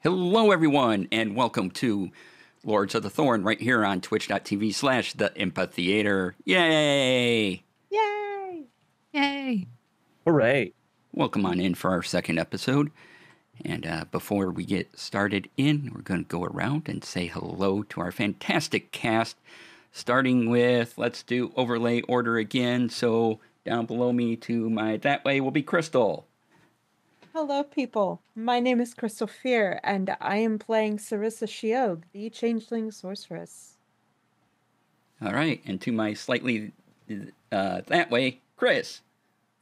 Hello, everyone, and welcome to Lords of the Thorn right here on twitch.tv/The Empatheater. Yay! Yay! Yay! Hooray! Welcome on in for our second episode. And before we get started in, we're going to go around and say hello to our fantastic cast. Starting with, let's do overlay order again. So down below me to my that way will be Crystal. Hello, people. My name is Crystal Fear, and I am playing Sarissa Shiog, the Changeling Sorceress. All right, and to my slightly that way, Chris.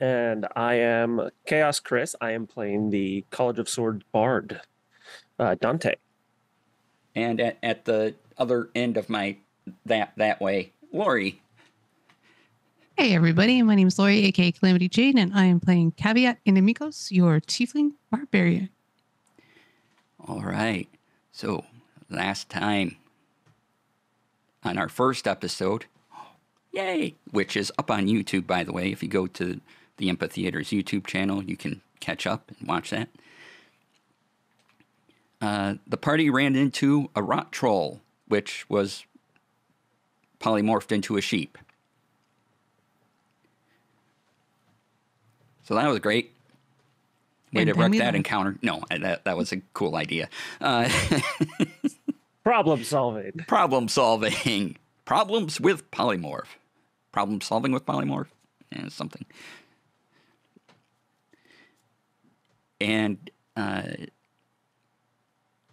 And I am Chaos Chris. I am playing the College of Swords Bard, Dante. And at the other end of my that way, Lori. Hey everybody, my name is Lori, aka Calamity Jade, and I am playing Caveat Inimicos, your Tiefling Barbarian. All right, so last time on our first episode, yay, which is up on YouTube, by the way. If you go to the Empatheater's YouTube channel, you can catch up and watch that. The party ran into a rot troll, which was polymorphed into a sheep. So that was great. Way to wreck that encounter. No, that was a cool idea. Problem solving. Problem solving. Problems with polymorph. Problem solving with polymorph. Yeah, something. And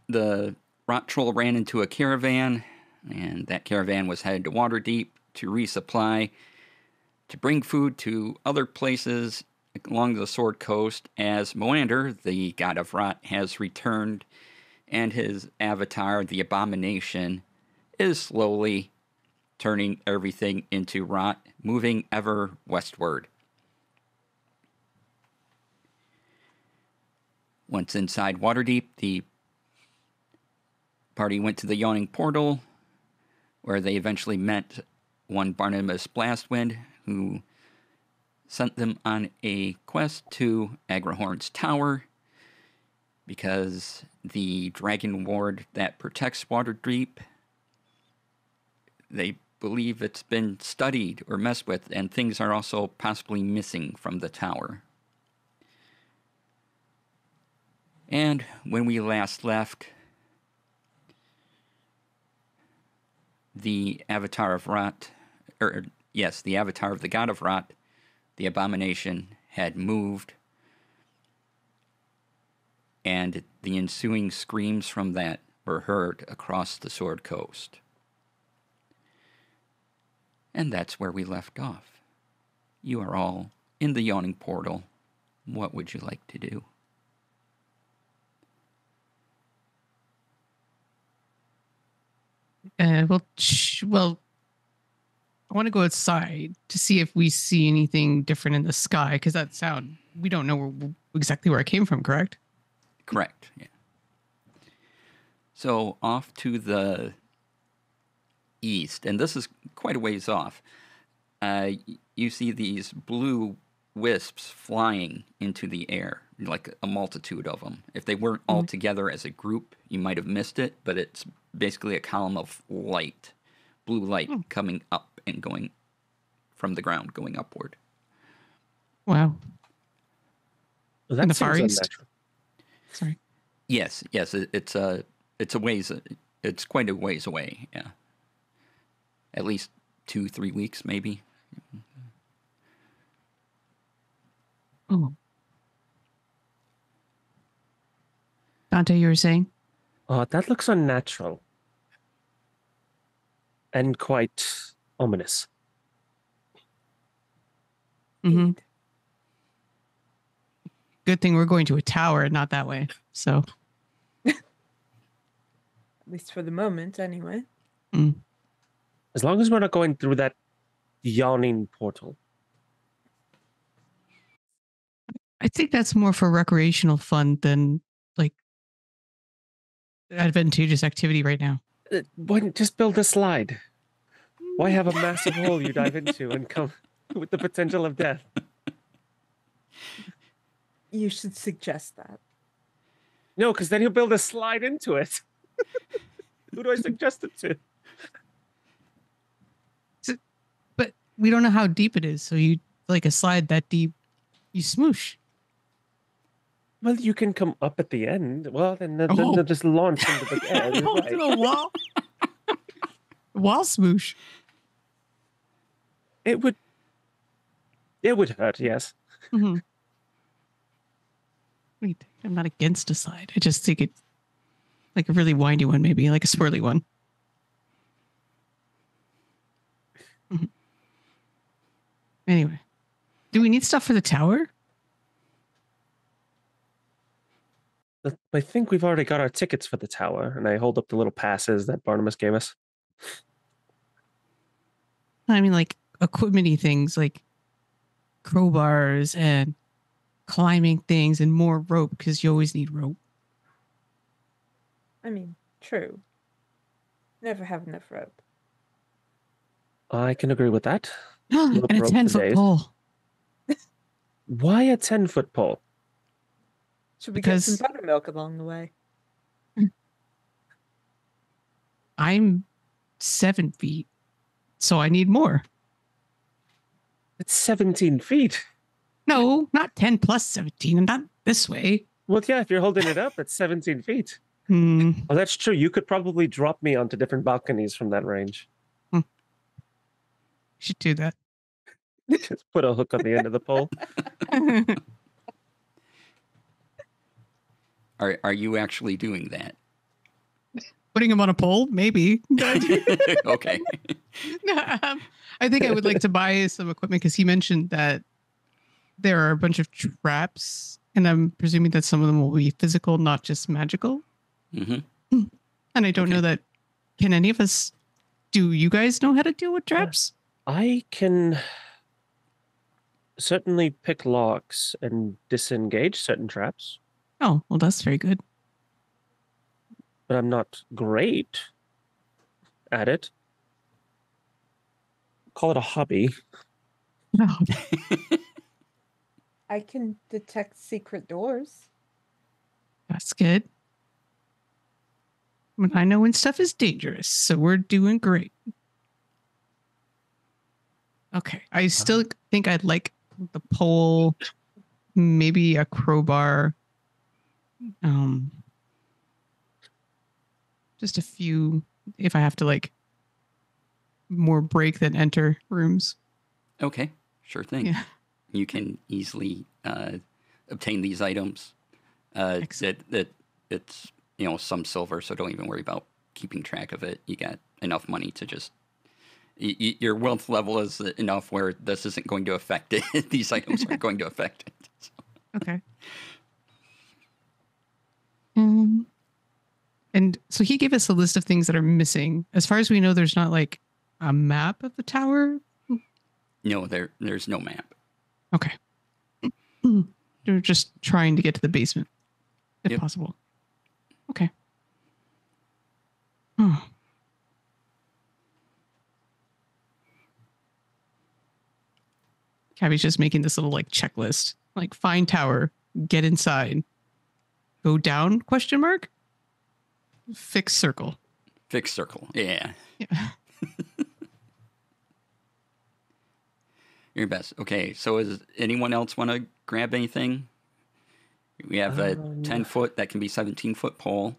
the rot troll ran into a caravan, and that caravan was headed to Waterdeep to resupply, to bring food to other places along the Sword Coast, as Moander, the god of rot, has returned, and his avatar, the Abomination, is slowly turning everything into rot, moving ever westward. Once inside Waterdeep, the party went to the Yawning Portal, where they eventually met one Barnabas Blastwind, who sent them on a quest to Ahghairon's Tower, because the dragon ward that protects Waterdeep, they believe it's been studied or messed with, and things are also possibly missing from the tower. And when we last left, the avatar of rot, the avatar of the god of rot, the Abomination, had moved, and the ensuing screams from that were heard across the Sword Coast. And that's where we left off. You are all in the Yawning Portal. What would you like to do? Well, I want to go outside to see if we see anything different in the sky, because we don't know exactly where it came from, correct? Correct, yeah. So off to the east, and this is quite a ways off, you see these blue wisps flying into the air, like a multitude of them. If they weren't all together as a group, you might have missed it, but it's basically a column of light, blue light, coming up and going from the ground, going upward. Wow. Well, in the Far East? Sorry. Yes, it's a ways, it's quite a ways away, yeah. At least 2-3 weeks, maybe. Oh. Dante, you were saying? That looks unnatural. And quite ominous. Mm-hmm. Good thing we're going to a tower and not that way. So. At least for the moment, anyway. Mm. As long as we're not going through that Yawning Portal. I think that's more for recreational fun than like advantageous activity right now. Why don't just build a slide? Why have a massive hole you dive into and come with the potential of death? You should suggest that. No, because then he'll build a slide into it. Who do I suggest it to? But we don't know how deep it is. So you like a slide that deep, you smoosh. Well, you can come up at the end. Well, then Oh. they'll just launch into the air. You're To right. the wall. Wall smoosh. It would hurt, yes. Mm-hmm. Wait, I'm not against a slide. I just think it's like a really windy one, maybe like a swirly one. Mhm. Anyway, do we need stuff for the tower? I think we've already got our tickets for the tower, and I hold up the little passes that Barnabas gave us. I mean, like equipment-y things like crowbars and climbing things and more rope because you always need rope. I mean, true. Never have enough rope. I can agree with that. And a rope 10-foot for days. pole. Why a 10-foot pole? Should we get some Because- buttermilk along the way? I'm 7 feet, so I need more. It's 17 feet. No, not 10 plus 17, and not this way. Well, yeah, if you're holding it up, it's 17 feet. Hmm. Oh, that's true. You could probably drop me onto different balconies from that range. Should do that. Just put a hook on the end of the pole. Are you actually doing that? Putting him on a pole, maybe. Okay. I think I would like to buy some equipment because he mentioned that there are a bunch of traps, and I'm presuming that some of them will be physical, not just magical. Hmm. And I don't know that. Can any of us? Do you guys know how to deal with traps? I can certainly pick locks and disengage certain traps, Oh, well, that's very good. but I'm not great at it. Call it a hobby. Oh, I can detect secret doors. that's good. I know when stuff is dangerous, so we're doing great. Okay, I still think I'd like the pole, maybe a crowbar, just a few. If I have to like more break than enter rooms. Okay, sure thing. Yeah. You can easily obtain these items. That it's some silver, so don't even worry about keeping track of it. You got enough money to just your wealth level is enough where this isn't going to affect it. These items aren't going to affect it. So. Okay. And so he gave us a list of things that are missing. As far as we know, there's not like a map of the tower. No, there's no map. Okay. They're just trying to get to the basement, if possible. Okay. Oh. Cabby's just making this little like checklist, like find tower, get inside, go down, question mark, fix circle. Fixed circle. Yeah. Yeah. Your best. Okay, so does anyone else want to grab anything? We have a 10-foot, that can be 17-foot pole.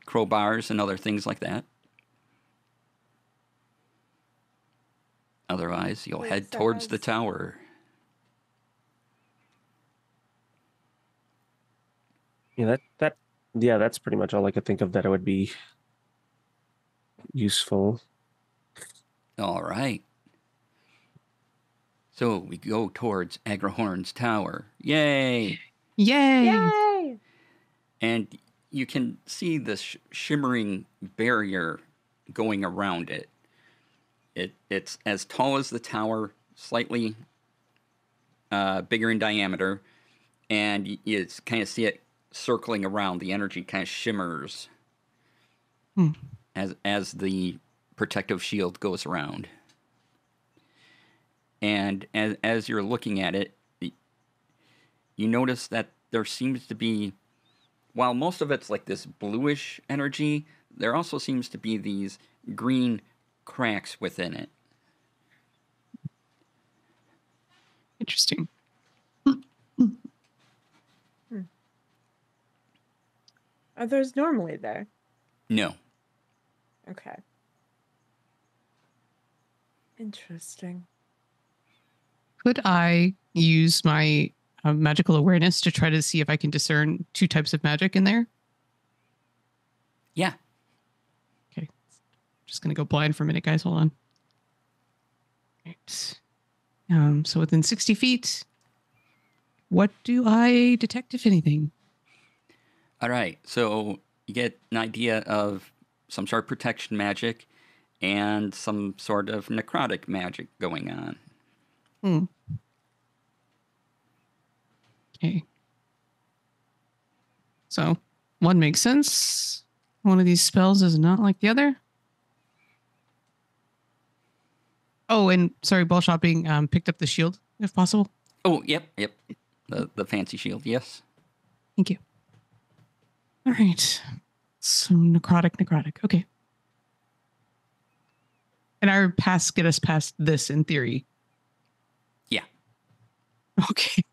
Crowbars and other things like that. Otherwise, you'll head towards the tower. Yeah, that's pretty much all I could think of that it would be useful. All right. So we go towards Ahghairon's tower. Yay! Yay! Yay! And you can see this shimmering barrier going around it. It's as tall as the tower, slightly bigger in diameter, and you kind of see it circling around. The energy kind of shimmers as the protective shield goes around. And as you're looking at it, you notice that there seems to be, while most of it's like this bluish energy, there also seems to be these green cracks within it. Interesting. Are those normally there? No. Okay. Interesting. Could I use my magical awareness to try to see if I can discern 2 types of magic in there? Yeah. Okay. Just going to go blind for a minute, guys. Hold on. Right. So within 60 feet, what do I detect, if anything? All right. So you get an idea of some sort of protection magic and some sort of necrotic magic going on. Okay. So one makes sense. One of these spells is not like the other. Oh, and sorry, ball shopping picked up the shield, if possible. Oh, yep. The fancy shield, yes. Thank you. All right. So necrotic. Okay. And I would get us past this in theory. Yeah. Okay.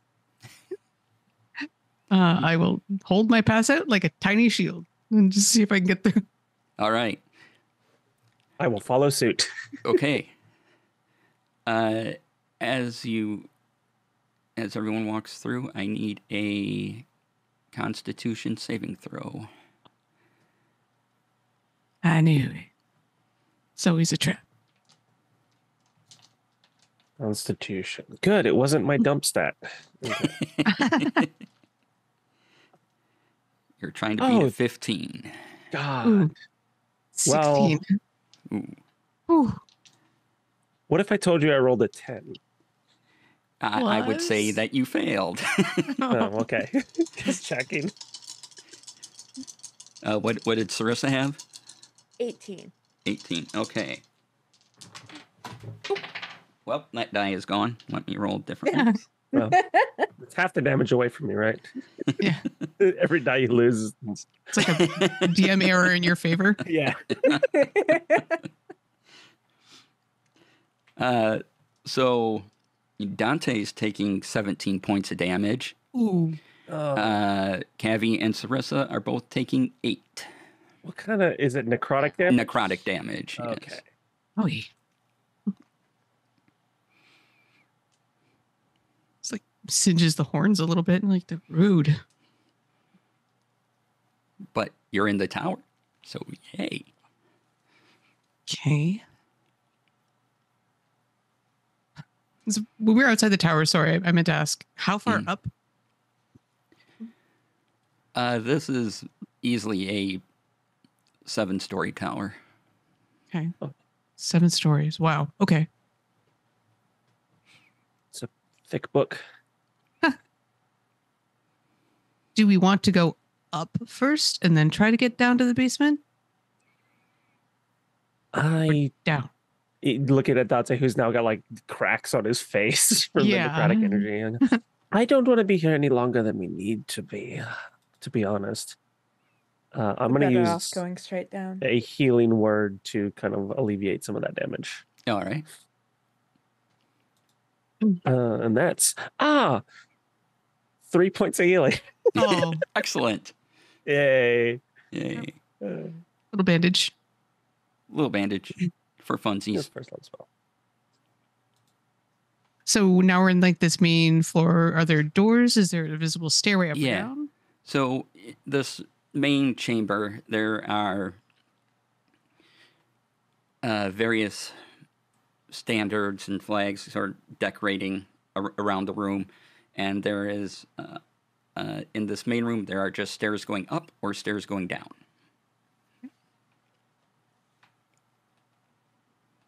I will hold my pass out like a tiny shield and just see if I can get through. All right. I will follow suit. Okay. As everyone walks through, I need a Constitution saving throw. I knew it. It's always a trap. Constitution. Good. It wasn't my dump stat. Okay. You're trying to beat a 15. God. Ooh. 16. Ooh. Ooh. What if I told you I rolled a 10? I would say Plus? that you failed. Oh, okay. Just checking. What did Sarissa have? 18. 18. Okay. Well, that die is gone. Let me roll differently. Yeah. Well, it's half the damage away from me, right? Yeah. Every die you lose. It's like a DM error in your favor. Yeah. So Dante's taking 17 points of damage. Ooh. Cavi and Sarissa are both taking 8. What kind of, is it necrotic damage? Necrotic damage. Okay. Yes. Oh, yeah. It's like singes the horns a little bit, like the rude. But you're in the tower, so yay. Okay. So when we were outside the tower, sorry, I meant to ask, how far up? This is easily a 7-story tower. Okay. 7 stories. Wow. Okay. It's a thick book. Do we want to go up first and then try to get down to the basement? Down. Looking at Dante, who's now got like cracks on his face from the necrotic energy. And I don't want to be here any longer than we need to be honest. I'm going to use going straight down. a healing word to kind of alleviate some of that damage. All right. And that's 3 points of healing. Oh, Excellent. Yay. Yay. little bandage. Little bandage for funsies. First level spell. So now we're in like this main floor. Are there doors? Is there a visible stairway up or Yeah. down? So this main chamber, there are various standards and flags sort of decorating around the room. And there is, in this main room, there are just stairs going up or stairs going down.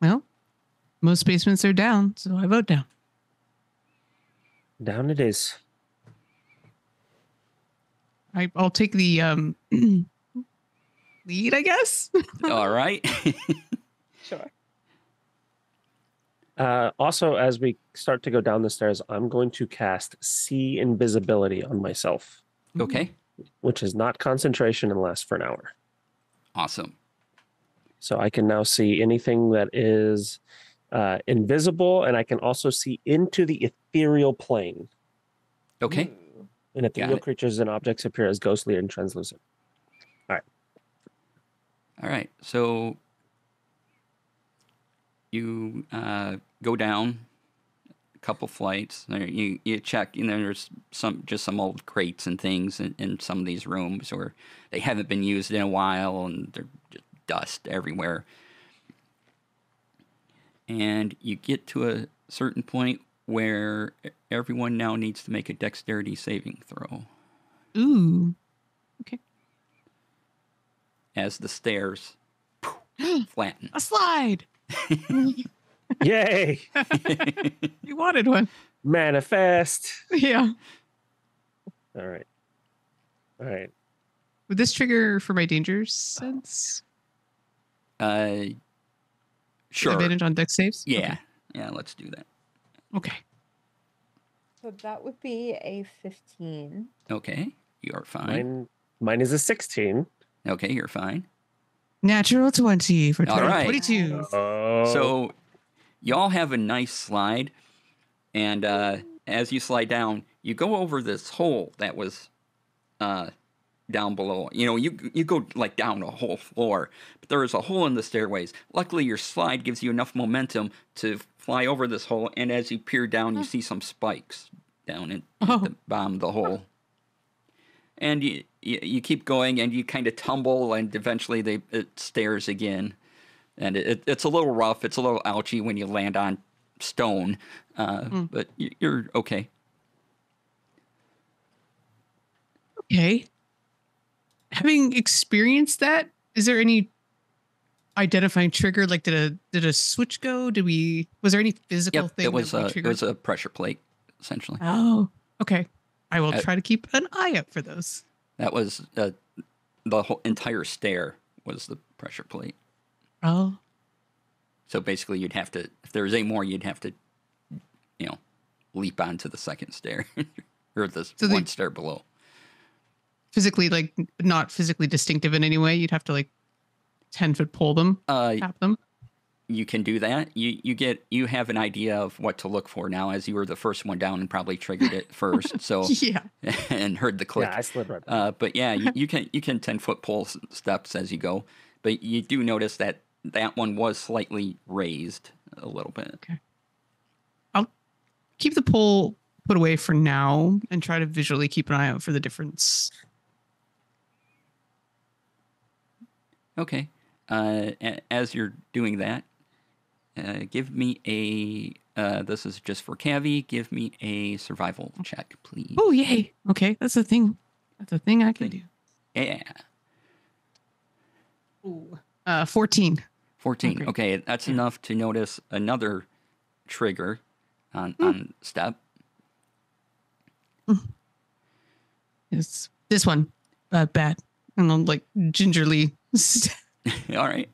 Well, most basements are down, so I vote down. Down it is. I'll take the lead, I guess. All right. Sure. Also, as we start to go down the stairs, I'm going to cast See Invisibility on myself, Okay. which is not concentration and lasts for an hour. Awesome. So I can now see anything that is invisible, and I can also see into the ethereal plane. Okay. And ethereal creatures and objects appear as ghostly and translucent. All right. So you go down a couple flights. You check, and there's some old crates and things in some of these rooms, or they haven't been used in a while, and they're just dust everywhere. And you get to a certain point where everyone now needs to make a dexterity saving throw. Ooh. Okay. As the stairs flatten. A slide. Yay! You wanted one. Manifest. Yeah. All right. Would this trigger for my danger sense? Sure. Advantage on dex saves? Yeah. Okay. Yeah, let's do that. Okay. So that would be a 15. Okay. You are fine. Mine is a 16. Okay, you're fine. Natural 20 for All right. 22. Oh. So y'all have a nice slide, and as you slide down, you go over this hole that was down below. You know, you go like down a whole floor, but there is a hole in the stairways. Luckily, your slide gives you enough momentum to fly over this hole, and as you peer down, you see some spikes down at the bottom of the hole. And you keep going, and you kind of tumble, and eventually it stairs again. And it's a little rough. It's a little ouchy when you land on stone, but you're okay. Okay. Having experienced that, is there any identifying trigger? Like, did a switch go? Was there any physical thing? It was that it was a pressure plate, essentially. Oh, okay. I will try to keep an eye out for those. That was the whole entire stair was the pressure plate. Oh. So basically, you'd have to, if there was any more, you'd have to, leap onto the second stair or the one stair below. Physically, like not physically distinctive in any way. You'd have to like 10-foot pole them, tap them. You can do that. You have an idea of what to look for now, as you were the first one down and probably triggered it first. So yeah, and heard the click. Yeah, I slid right back. But yeah, you can 10-foot pole steps as you go. But you do notice that one was slightly raised a little bit. Okay. I'll keep the pole put away for now and try to visually keep an eye out for the difference. Okay. As you're doing that, give me this is just for Cavi, give me a survival check, please. Oh, yay. Okay, that's a thing. That's a thing I can do. Yeah. Ooh. 14. 14. Okay, that's enough to notice another trigger on step. It's this one. Bad. And I'm like gingerly. All right.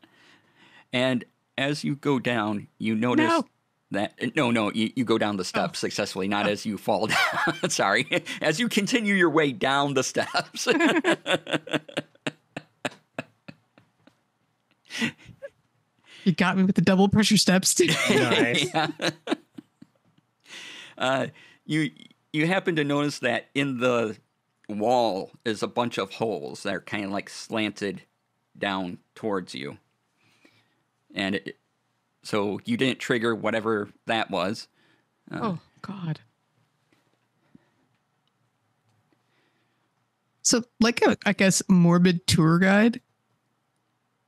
And as you go down, you notice that you go down the steps successfully, not as you fall down. Sorry. As you continue your way down the steps. You got me with the double pressure steps. Nice. Yeah. You happen to notice that in the wall is a bunch of holes that are kind of like slanted down towards you. And so you didn't trigger whatever that was. Oh, God. So, like I guess, morbid tour guide,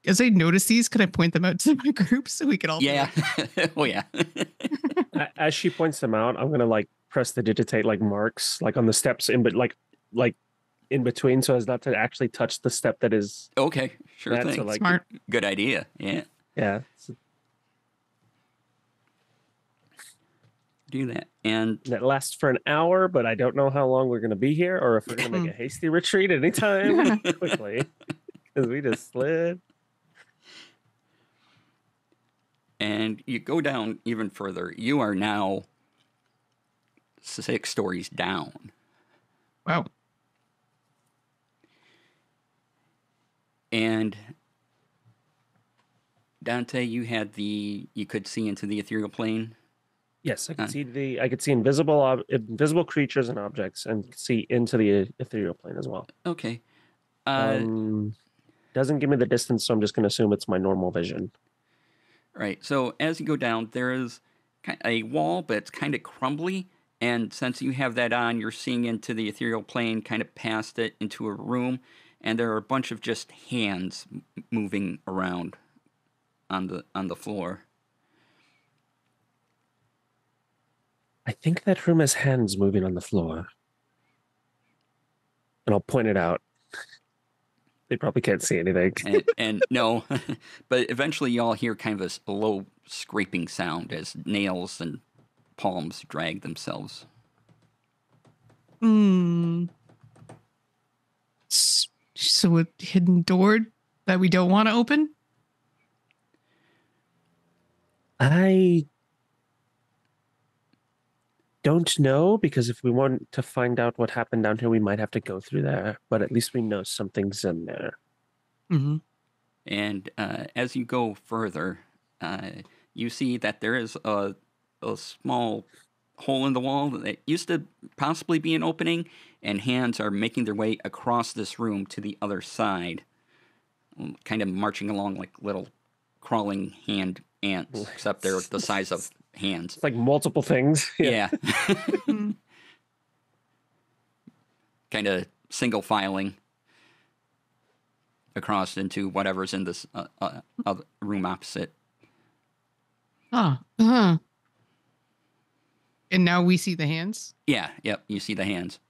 as I notice these, could I point them out to my group so we could all... Yeah. Oh, yeah. As she points them out, I'm going to like press the digitate like marks like on the steps in, but like in between so as not to actually touch the step that is... Okay, sure thing. So, like, smart. Good idea. Yeah. Yeah. Do that. And that lasts for an hour, but I don't know how long we're going to be here or if we're going to make a hasty retreat anytime quickly because we just slid. And you go down even further. You are now 6 stories down. Wow. And Dante, you could see into the ethereal plane. Yes, I could see invisible creatures and objects, and see into the ethereal plane as well. Okay. Doesn't give me the distance, so I'm just going to assume it's my normal vision. Right. So as you go down, there is a wall, but it's kind of crumbly. And since you have that on, you're seeing into the ethereal plane, kind of past it into a room, and there are a bunch of just hands moving around on the floor. I think that room has hands moving on the floor. And I'll point it out. They probably can't see anything. and no, but eventually you all hear kind of a low scraping sound as nails and palms drag themselves. So a hidden door that we don't want to open? I don't know, because if we want to find out what happened down here, we might have to go through there. But at least we know something's in there. Mm-hmm. And as you go further, you see that there is a small hole in the wall that used to possibly be an opening, and hands are making their way across this room to the other side, kind of marching along like little crawling hand ants, except they're the size of hands. It's like multiple things. Yeah. Kind of single filing across into whatever's in this other room opposite. And now we see the hands? Yeah, yep, you see the hands.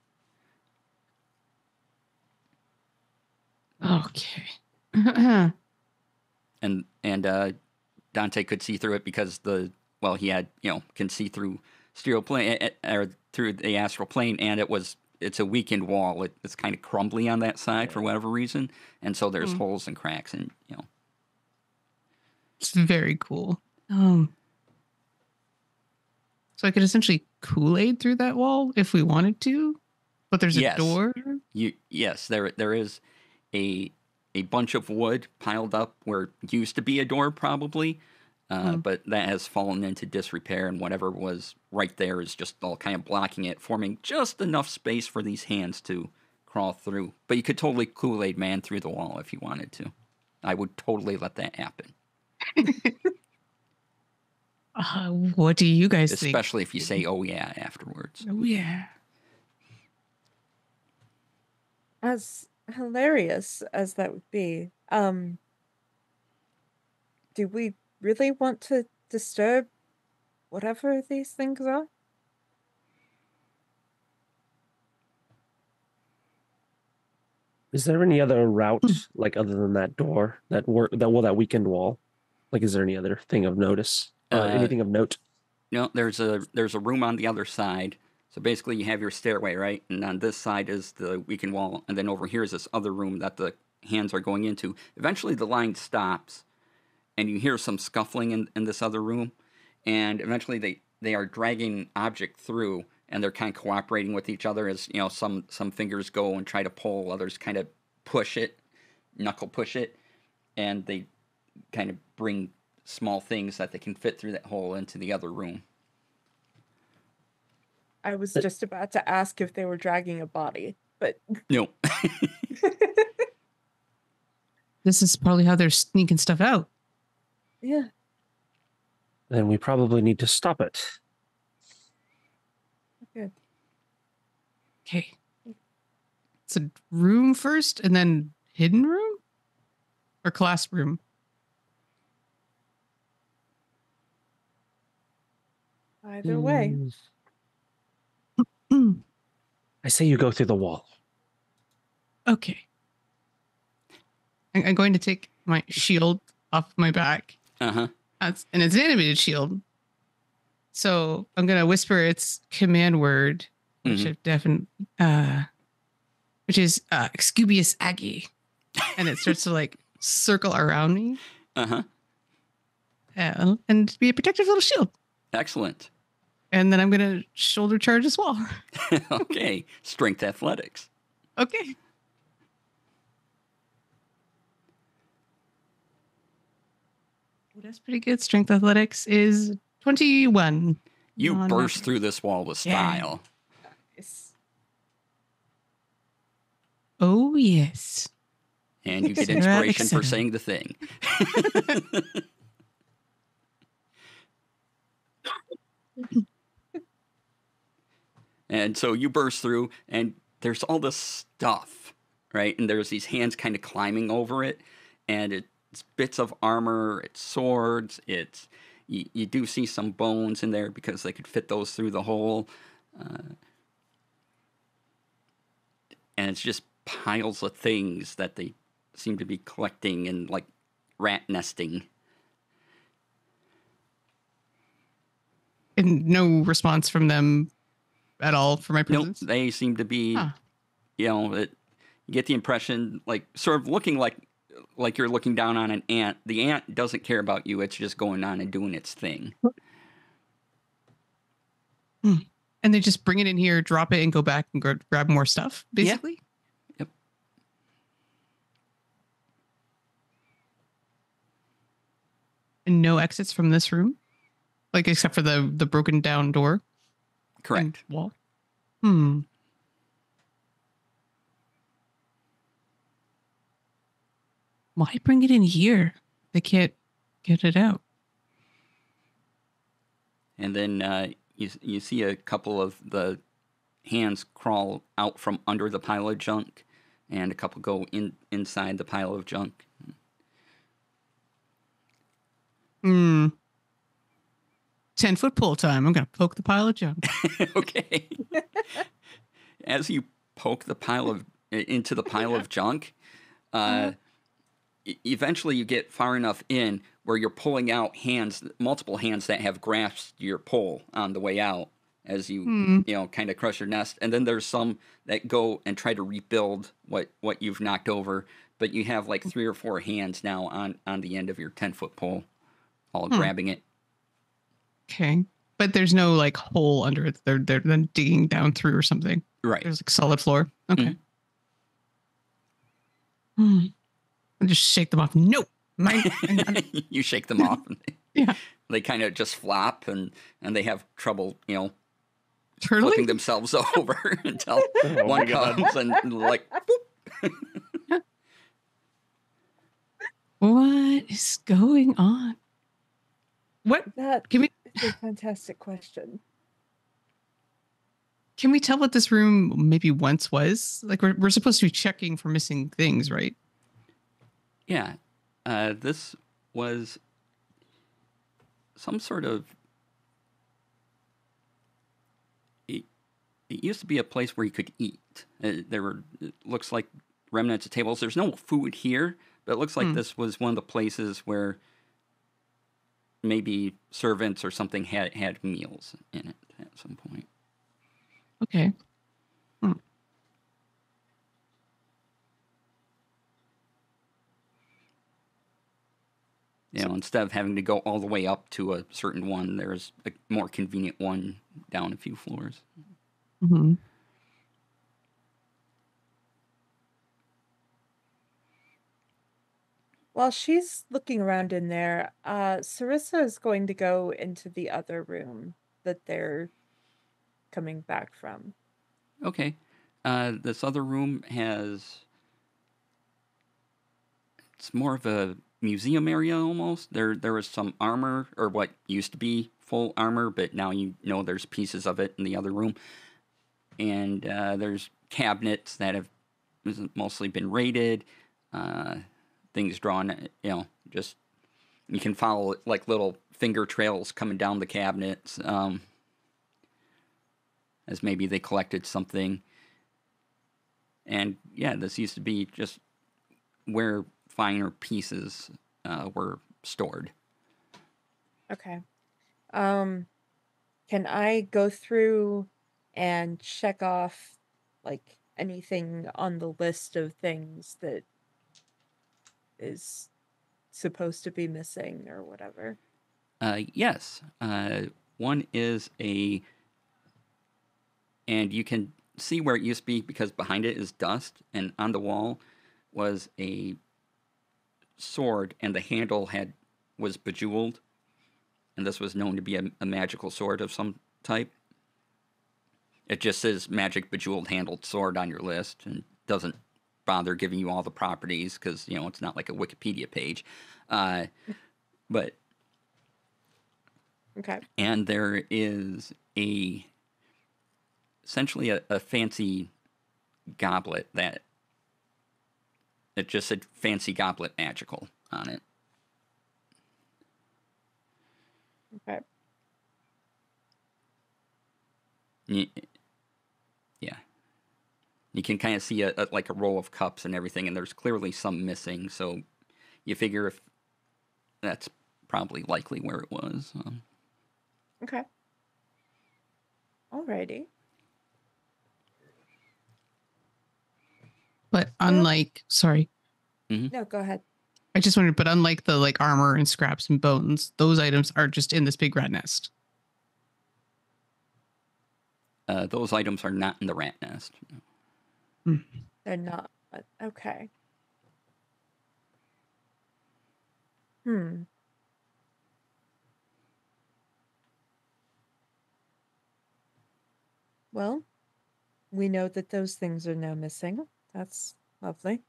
Okay. And Dante could see through it because he had, can see through astral plane or through the astral plane, and it's a weakened wall. It's kind of crumbly on that side for whatever reason, and so there's holes and cracks, and it's very cool. So I could essentially Kool-Aid through that wall if we wanted to, but there's a door. Yes, there is a bunch of wood piled up where used to be a door probably, but that has fallen into disrepair, and whatever was right there is just all kind of blocking it, forming just enough space for these hands to crawl through. But you could totally Kool-Aid man through the wall if you wanted to. I would totally let that happen. What do you guys think? Especially if you say, "Oh yeah," afterwards. Oh yeah. As hilarious as that would be, do we really want to disturb whatever these things are? Is there any other route, like other than that door, that weakened wall? Like, is there any other thing of notice? Anything of note? No, there's a room on the other side. So basically, you have your stairway, right? And on this side is the weakened wall, and then over here is this other room that the hands are going into. Eventually, the line stops, and you hear some scuffling in this other room, and eventually they are dragging object through, and they're kind of cooperating with each other as some fingers go and try to pull, others kind of knuckle push it, and they kind of bring small things that they can fit through that hole into the other room. I was just about to ask if they were dragging a body, but no. This is probably how they're sneaking stuff out. Yeah. Then we probably need to stop it. Good. Okay. It's a room first and then hidden room? Or classroom? Either way. I say you go through the wall. Okay. I'm going to take my shield off my back. Uh-huh. And it's an animated shield. So I'm going to whisper its command word, which I've definitely, which is Excubious Aggie. And it starts to like circle around me. Uh-huh. and be a protective little shield. Excellent. And then I'm going to shoulder charge as well. Okay. Strength athletics. Okay. Well, that's pretty good. Strength athletics is 21. You burst through this wall with style. Nice. Oh, yes. And you get Etc., inspiration for etc. saying the thing. And so you burst through, and there's all this stuff, right? And there's these hands kind of climbing over it, and it's bits of armor, it's swords, it's you do see some bones in there because they could fit those through the hole, and it's just piles of things that they seem to be collecting and like rat nesting. And no response from them at all for my presence? Nope, they seem to be, you know, you get the impression, like, sort of looking like you're looking down on an ant. The ant doesn't care about you. It's just going on and doing its thing. And they just bring it in here, drop it, and go back and grab more stuff, basically? Yep. And no exits from this room? Like, except for the broken down door? Correct. Wall? Why bring it in here? They can't get it out. And then you see a couple of the hands crawl out from under the pile of junk, and a couple go inside the pile of junk. 10-foot pull time. I'm going to poke the pile of junk. Okay. As you poke into the pile of junk, eventually you get far enough in where you're pulling out multiple hands that have grasped your pole on the way out as you kind of crush your nest. And then there's some that go and try to rebuild what you've knocked over, but you have like 3 or 4 hands now on the end of your 10-foot pole, all grabbing it. Okay. But there's no like hole under it. They're then digging down through or something. Right. There's like solid floor. Okay. I just shake them off. No. You shake them off. Yeah. They kind of just flop and they have trouble, Turtling? flipping themselves over until one comes and like, boop. What is going on? What? That Can we is a fantastic question. Can we tell what this room maybe once was? Like we're supposed to be checking for missing things, right? Yeah. This was some sort of... It used to be a place where you could eat. It looks like remnants of tables. There's no food here, but it looks like this was one of the places where maybe servants or something had meals in it at some point. Okay. Instead of having to go all the way up to a certain one, there's a more convenient one down a few floors. Mm-hmm. While she's looking around in there, Sarissa is going to go into the other room that they're coming back from. Okay. This other room it's more of a museum area almost. There was some armor, or what used to be full armor, but now there's pieces of it in the other room. And there's cabinets that have mostly been raided. Things drawn, just you can follow like little finger trails coming down the cabinets, as maybe they collected something. And yeah, this used to be just where finer pieces were stored. Okay. Can I go through and check off like anything on the list of things that is supposed to be missing or whatever? Yes. One is and you can see where it used to be because behind it is dust, and on the wall was a sword, and the handle was bejeweled, and this was known to be a magical sword of some type. It just says magic bejeweled handled sword on your list, and doesn't bother giving you all the properties because it's not like a Wikipedia page. But Okay. and there is essentially a fancy goblet that it just said fancy goblet magical on it. Okay. Yeah. You can kind of see a row of cups and everything, and there's clearly some missing, so you figure if that's probably likely where it was. Okay. Alrighty. But unlike, sorry, No, go ahead. I just wondered, but unlike the like armor and scraps and bones, those items are just in this big rat nest. Those items are not in the rat nest. They're not. Okay. Well, we know that those things are now missing. That's lovely.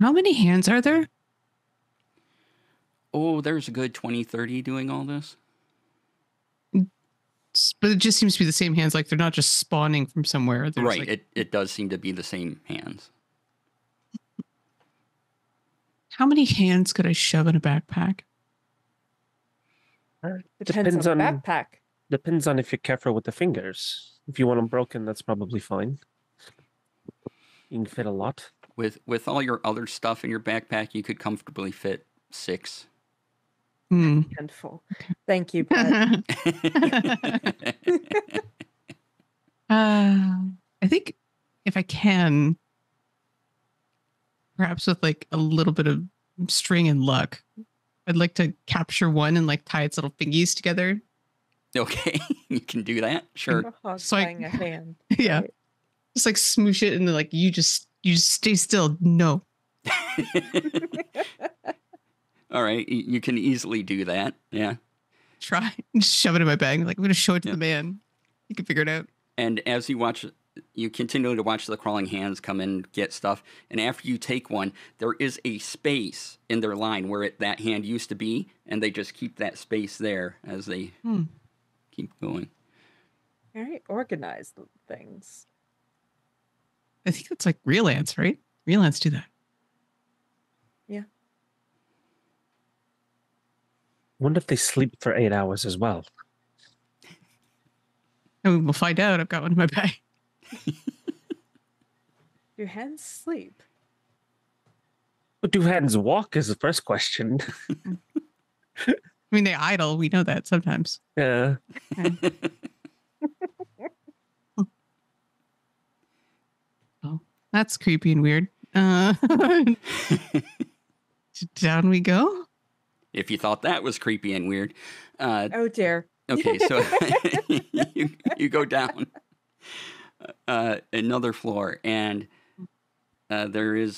How many hands are there? Oh, there's a good 20, 30 doing all this. But it just seems to be the same hands. Like they're not just spawning from somewhere. They're Right. Like, it does seem to be the same hands. how many hands could I shove in a backpack? Depends on backpack. Depends on if you're careful with the fingers. If you want them broken, that's probably fine. You can fit a lot. With all your other stuff in your backpack, you could comfortably fit 6. Handful. Thank you, Brett. I think if I can, perhaps with like a little bit of string and luck, I'd like to capture one and like tie its little fingies together. Okay, you can do that. Sure. So tying a hand. Yeah. Right. Just like smoosh it and then like you just stay still. No. All right, you can easily do that. Yeah. Try and just shove it in my bag. Like I'm gonna show it to the man. He can figure it out. And as you continue to watch the crawling hands come in, get stuff, and after you take one, there is a space in their line where that hand used to be, and they just keep that space there as they keep going. Very organized things. I think that's like real ants, right? Real ants do that. Yeah. Wonder if they sleep for 8 hours as well. And we'll find out. I've got one in my bag. Do hands sleep? But do hands walk is the first question. I mean, they idle. We know that sometimes. Yeah. Oh, that's creepy and weird. Down we go. If you thought that was creepy and weird. Oh dear. Okay, so you go down another floor, and you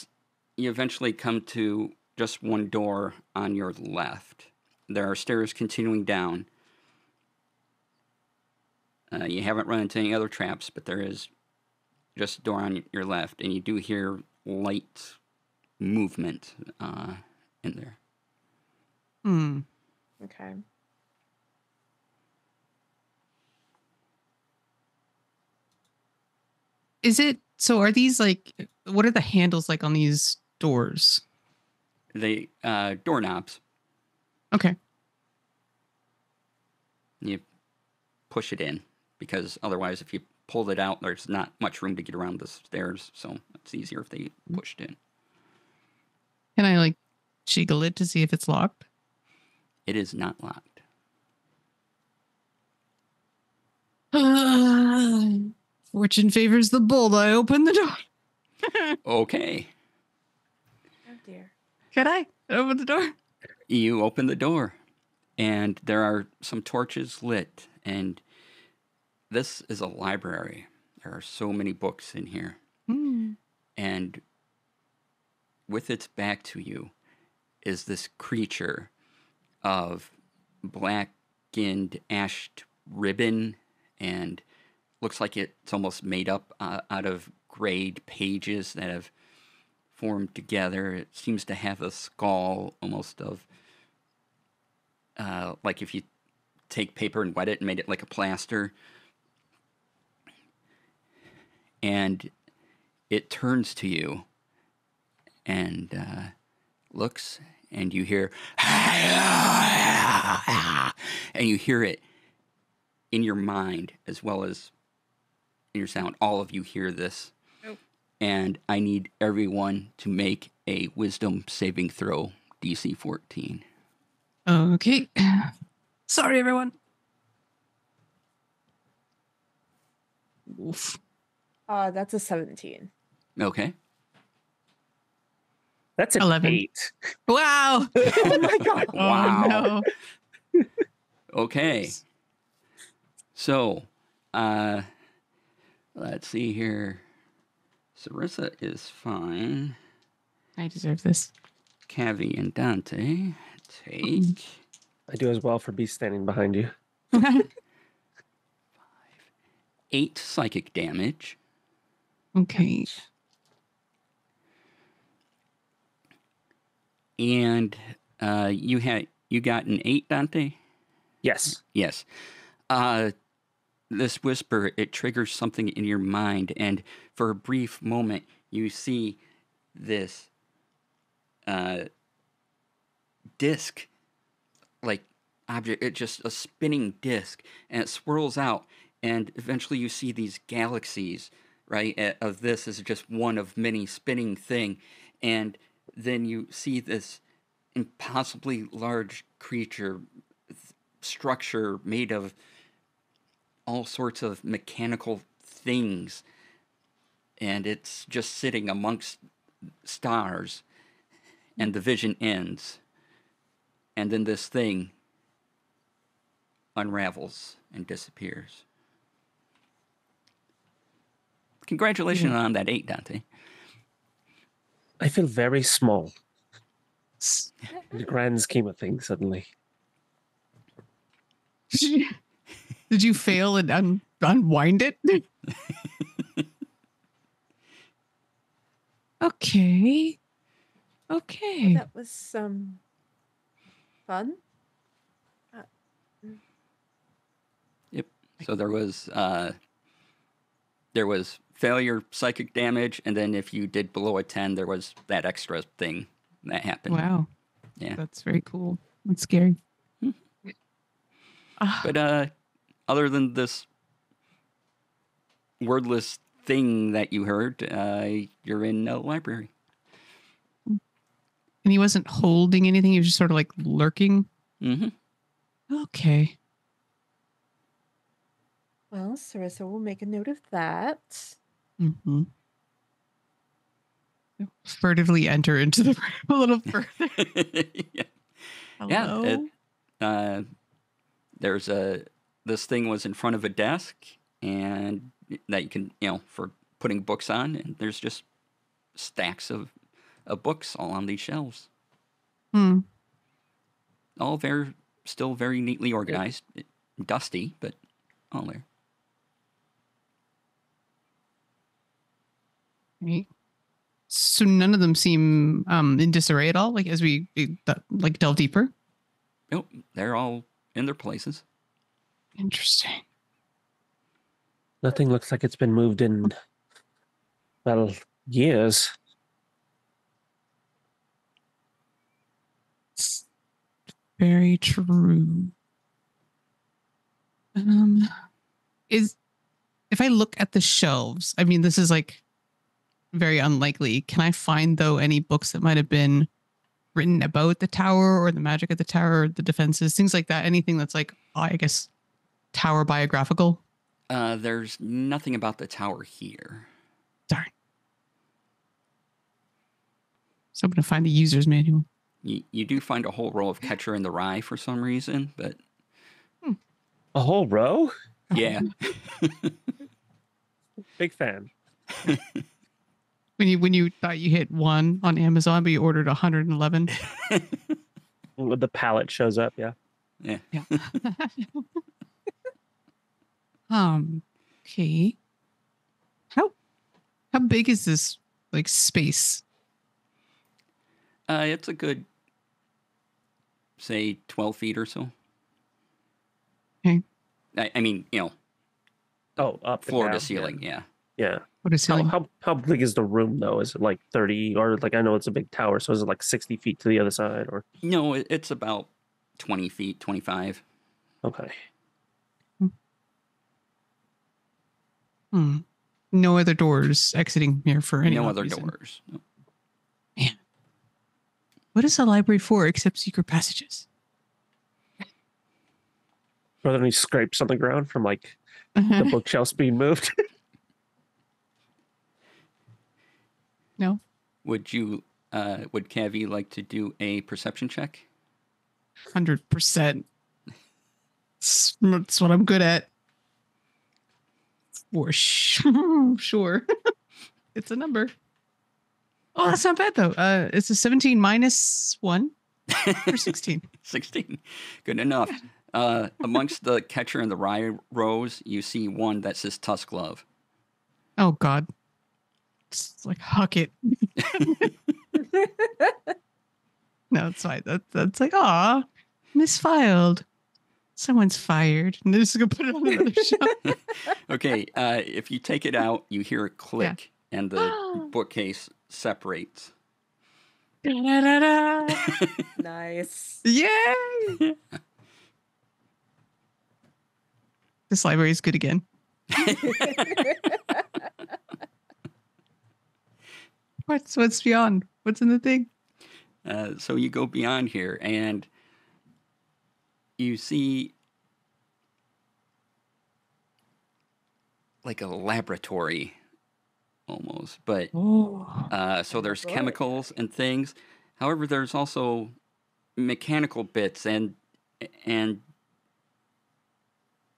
eventually come to just one door on your left. There are stairs continuing down. You haven't run into any other traps, but there is just a door on your left, and you do hear light movement in there. Okay. Are these like, what are the handles like on these doors? They doorknobs. Okay. You push it in, because otherwise if you pulled it out, there's not much room to get around the stairs, so it's easier if they pushed in. Can I like jiggle it to see if it's locked? It is not locked. Fortune favors the bold. I open the door. Okay. Oh dear. Can I open the door? You open the door, and there are some torches lit, and this is a library. There are so many books in here. And with its back to you is this creature of black-skinned ashed ribbon, and looks like it's almost made up out of grayed pages that have formed together. It seems to have a skull almost of like if you take paper and wet it and made it like a plaster. And it turns to you and looks, and you hear, and you hear it in your mind as well as in your sound. All of you hear this. Nope. And I need everyone to make a wisdom saving throw, DC 14. Okay. Sorry, everyone. Oof. That's a 17. Okay. That's an 11. 8. Wow. Oh my god. Wow. Oh, no. Okay. So, let's see here. Sarissa is fine. I deserve this. Cavi and Dante take I do as well for Beast standing behind you. 8 psychic damage. Okay. And you got an 8, Dante? Yes. Yes. This whisper, it triggers something in your mind, and for a brief moment, you see this disc, like object. It's just a spinning disc, and it swirls out, and eventually you see these galaxies, right? Of this is just one of many spinning thing, and then you see this impossibly large creature structure made of all sorts of mechanical things, and it's just sitting amongst stars, and the vision ends, and then this thing unravels and disappears. Congratulations on that 8, Dante. I feel very small in the grand scheme of things suddenly. Did you fail and unwind it? Okay. Okay. That was some fun. Yep. So there was failure psychic damage, and then if you did below a 10, there was that extra thing that happened. Wow. Yeah. That's very cool. That's scary. But other than this wordless thing that you heard, you're in a library. And he wasn't holding anything. He was just sort of like lurking. Mm-hmm. Okay. Well, Sarissa will make a note of that. Mm-hmm. Furtively enter into the room a little further. Yeah. Hello? Yeah. This thing was in front of a desk, and that you can, for putting books on, and there's just stacks of books all on these shelves. All still very neatly organized. Dusty, but all there. Right. So none of them seem in disarray at all, like as we delve deeper? Nope, they're all in their places. Interesting. Nothing looks like it's been moved in, well, years. Very true. If I look at the shelves, I mean, this is like very unlikely. Can I find, though, any books that might have been written about the tower or the magic of the tower, the defenses, things like that? Anything that's like, I guess, tower biographical? There's nothing about the tower here. Darn. So I'm going to find the user's manual. You do find a whole row of Catcher in the Rye for some reason, but... A whole row? Yeah. Big fan. When you thought you hit 1 on Amazon, but you ordered 111. The palette shows up, yeah. Yeah. Yeah. Okay. How big is this like space? It's a good, say, 12 feet or so. Okay. I mean, Oh, up and floor down, to ceiling, yeah. Yeah. What is ceiling? How big is the room though? Is it like 30 or like I know it's a big tower, so is it like 60 feet to the other side or No, it's about 20 feet, 25. okay. No other doors exiting here for any No other reason. doors. No. Man. What is a library for except secret passages? Are there any scrapes on the ground from like the bookshelves being moved? No. Would Cavi like to do a perception check? 100%. That's what I'm good at. For sure. It's a number. Oh, that's not bad though. It's a 17 minus 1 or 16. 16. Good enough. Amongst the Catcher in the Rye rows, you see one that says Tusk Glove. Oh God. It's like huck it. No, it's fine. That's like, aw, misfiled. Someone's fired. And they're just gonna put it on another shelf. Okay, if you take it out, you hear a click, and the bookcase separates. Da-da-da-da. Nice. Yay! This library is good again. What's beyond? What's in the thing? So you go beyond here, and you see like a laboratory almost, but so there's chemicals and things. However, there's also mechanical bits and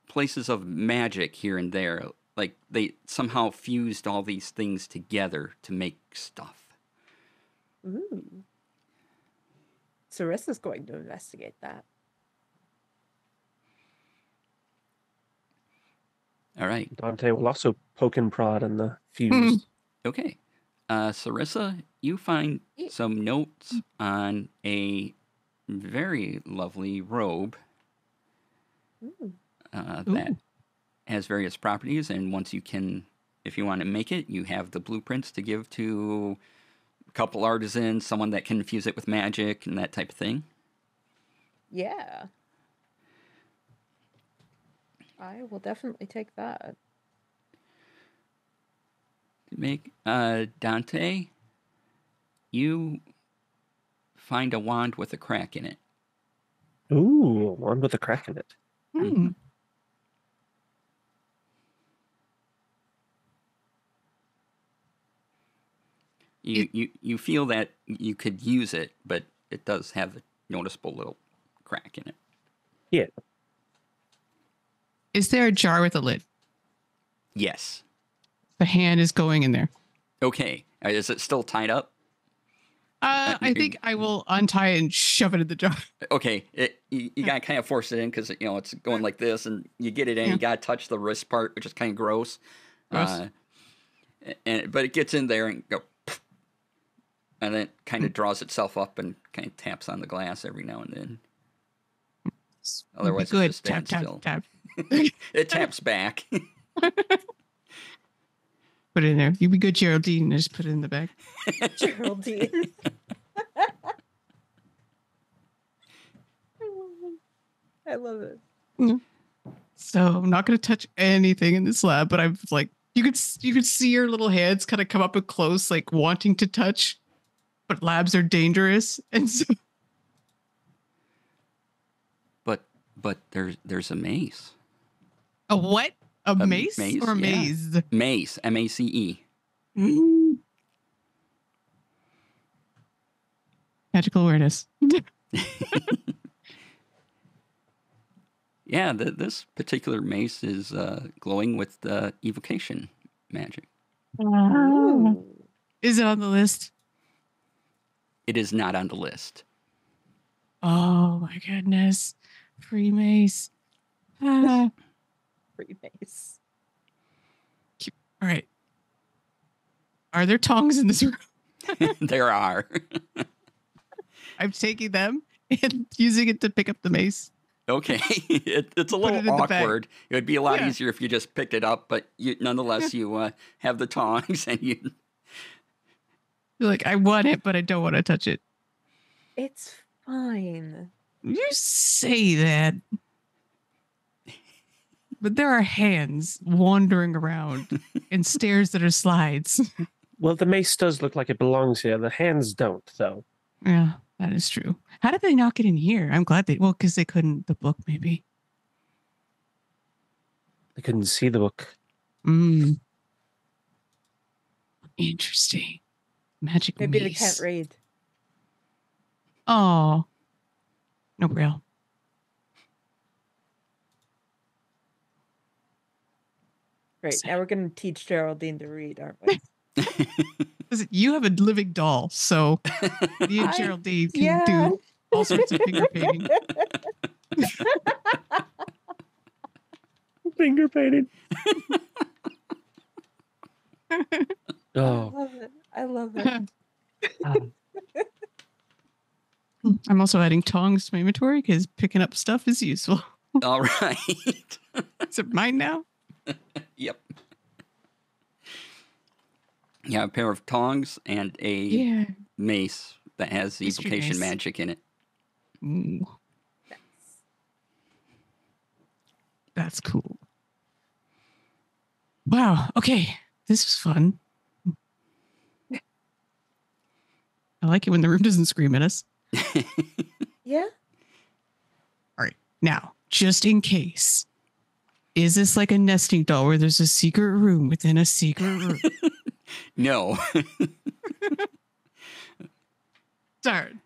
places of magic here and there. Like they somehow fused all these things together to make stuff. Ooh. Sarissa's going to investigate that. All right. Dante will also poke and prod in the fuse. Okay. Sarissa, you find some notes on a very lovely robe that has various properties, and once you can, if you want to make it, you have the blueprints to give to a couple artisans, someone that can infuse it with magic and that type of thing. Yeah. I will definitely take that. Make Dante, you find a wand with a crack in it. Ooh, one with a crack in it. Mm-hmm. You feel that you could use it, but it does have a noticeable little crack in it. Yeah. Is there a jar with a lid? Yes. The hand is going in there. Okay. Is it still tied up? I think I will untie it and shove it in the jar. Okay. You got to kind of force it in because, it's going like this, and you get it in. You got to touch the wrist part, which is kind of gross. But it gets in there and go, and then it kind of draws itself up and kind of taps on the glass every now and then. Otherwise, it just stands still. Tap. It taps back. Put it in there. You be good, Jaraldine, and just put it in the bag. Jaraldine. I love it. So I'm not going to touch anything in this lab, but I'm like, you could see your little hands kind of come up and close, like wanting to touch, but labs are dangerous, and so. But there's a mace. A what? A mace, or a yeah. maze? Mace, M-A-C-E. Mm. Magical awareness. Yeah, this particular mace is glowing with evocation magic. Ooh. Is it on the list? It is not on the list. Oh my goodness. Free mace. Ah. Free mace. All right. Are there tongs in this room? There are. I'm taking them and using it to pick up the mace. Okay, it's a Put it in little the bag. awkward. It would be a lot Yeah. easier if you just picked it up, but nonetheless, you have the tongs and you. You're like, I want it, but I don't want to touch it. It's fine. You say that. But there are hands wandering around and stairs that are slides. Well, the mace does look like it belongs here. The hands don't, though. Yeah, that is true. How did they not get in here? I'm glad because they couldn't, the book maybe. They couldn't see the book. Interesting. Magic Maybe mace. they can't read. Oh. No real. Great. Now we're going to teach Jaraldine to read, aren't we? Listen, you have a living doll, so me and Jaraldine can do all sorts of finger painting. Finger painting. I Oh, love it. I love it. I'm also adding tongs to my inventory because picking up stuff is useful. All right. Is it mine now? Yep. Yeah, a pair of tongs and a mace that has the Mystery evocation mace. magic in it. Ooh, that's cool. Wow. Okay. This was fun. I like it when the room doesn't scream at us. Yeah. All right. Now, just in case, is this like a nesting doll where there's a secret room within a secret room? No. Darn.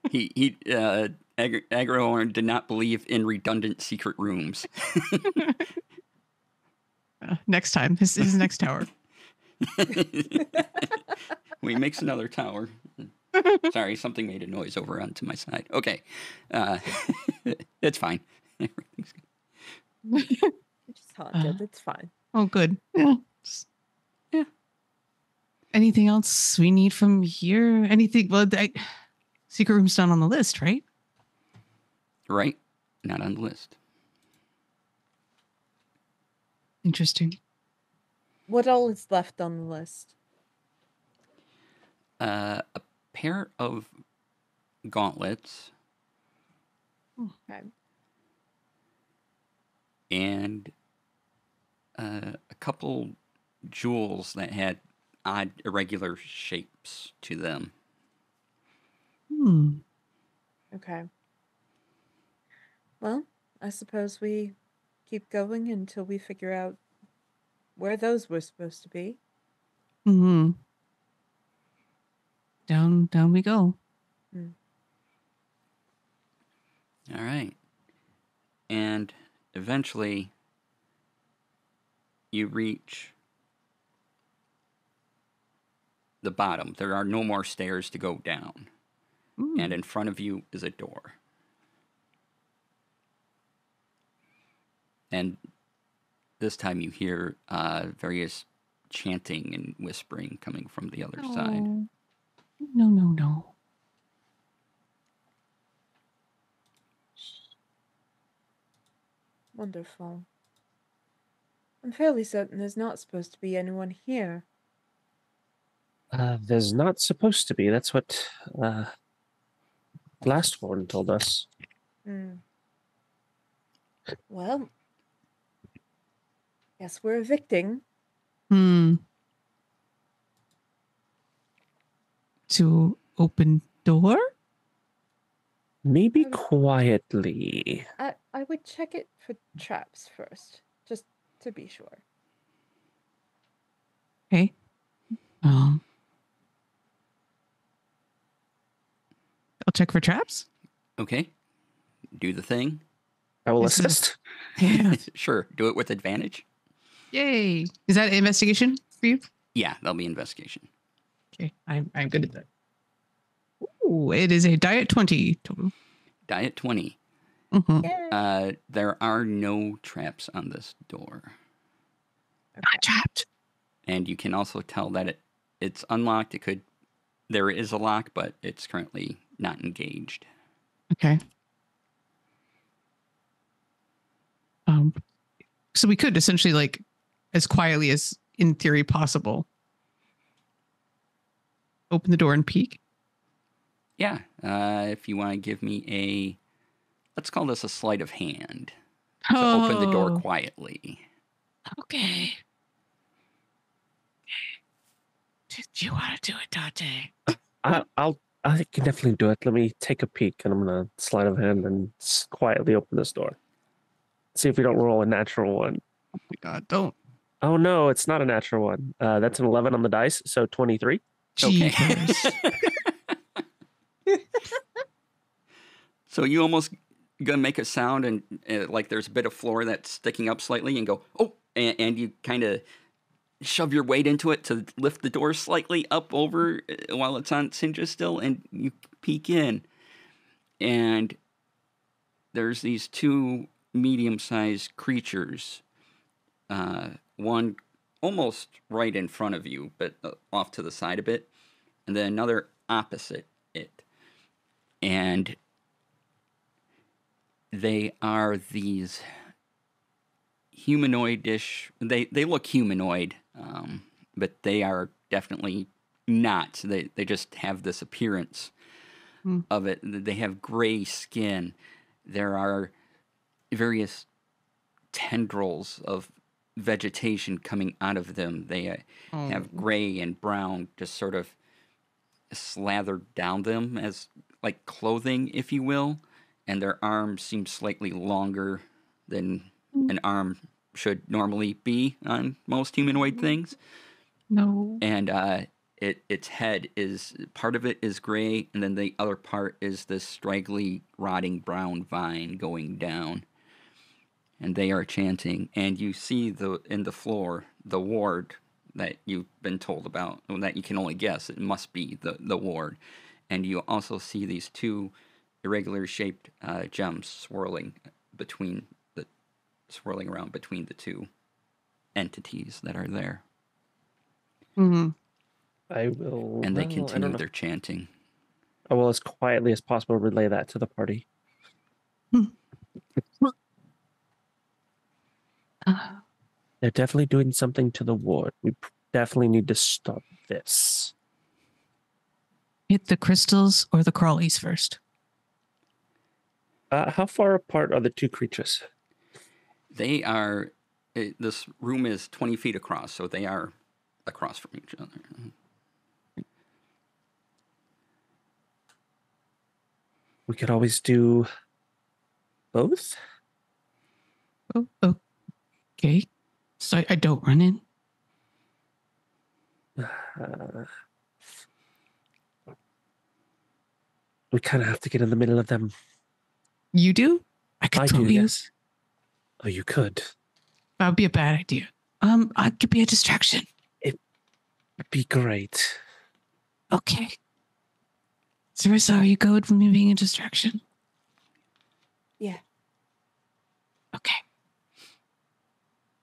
Ahghairon did not believe in redundant secret rooms. Next time. This is next tower. We makes another tower. Sorry, something made a noise over onto my side. Okay. It's fine. Everything's good. Just haunted. It's fine. Oh, good. Yeah. Yeah. Anything else we need from here? Anything? Well, secret room's not on the list, right? Right? Not on the list. Interesting. What all is left on the list? A pair of gauntlets Okay. and a couple jewels that had odd, irregular shapes to them. Okay. Well, I suppose we keep going until we figure out where those were supposed to be. Mm-hmm. Down we go. All right. And eventually you reach the bottom. There are no more stairs to go down. And in front of you is a door. And this time you hear various chanting and whispering coming from the other side. No. Wonderful. I'm fairly certain there's not supposed to be anyone here. there's not supposed to be. That's what last one told us. Well, guess we're evicting. To open door? Maybe quietly. I would check it for traps first, just to be sure. Okay. I'll check for traps. Okay. Do the thing. I will This is- assist. Yeah. Sure. Do it with advantage. Yay. Is that investigation for you? Yeah, that'll be investigation. Okay. I'm good at that. Ooh, it is a diet 20 total. Diet 20. Mm-hmm. Yeah. There are no traps on this door. Not trapped. And you can also tell that it's unlocked. There is a lock, but it's currently not engaged. Okay. So we could essentially, like, as quietly as in theory possible, open the door and peek. Yeah. If you want to give me let's call this a sleight of hand. To open the door quietly. Okay. Do you want to do it, Dante? I can definitely do it. Let me take a peek, and I'm gonna sleight of hand and quietly open this door. See if we don't roll a natural one. Oh my God, don't. Oh no, it's not a natural one. That's an 11 on the dice, so 23. Okay. Jeepers. So you almost gonna make a sound and like there's a bit of floor that's sticking up slightly and go, oh, and you kind of shove your weight into it to lift the door slightly up over while it's on its hinges still, and you peek in. And there's these two medium-sized creatures. One almost right in front of you, but off to the side a bit. And then another opposite it. And they are these humanoid-ish. They look humanoid, but they are definitely not. They just have this appearance of it. They have gray skin. There are various tendrils of vegetation coming out of them. They have gray and brown just sort of slathered down them as like clothing, if you will. And their arms seem slightly longer than an arm should normally be on most humanoid things. No. And its head is, part of it is gray, and then the other part is this straggly, rotting brown vine going down. And they are chanting, and you see in the floor the ward that you've been told about, that you can only guess it must be the ward. And you also see these two irregular shaped gems swirling around between the two entities that are there. Mm-hmm. I will. And they I continue don't know. their chanting. I will, as quietly as possible, relay that to the party. They're definitely doing something to the ward. We definitely need to stop this. Hit the crystals or the crawlies first. How far apart are the two creatures? They are. This room is 20 feet across, so they are across from each other. We could always do both. Oh, okay. So I don't run in. We kind of have to get in the middle of them. You do? I could throw do, you. yes. Oh, you could. That would be a bad idea. I could be a distraction. It'd be great. Okay. Sarissa, are you good with me being a distraction? Yeah. Okay.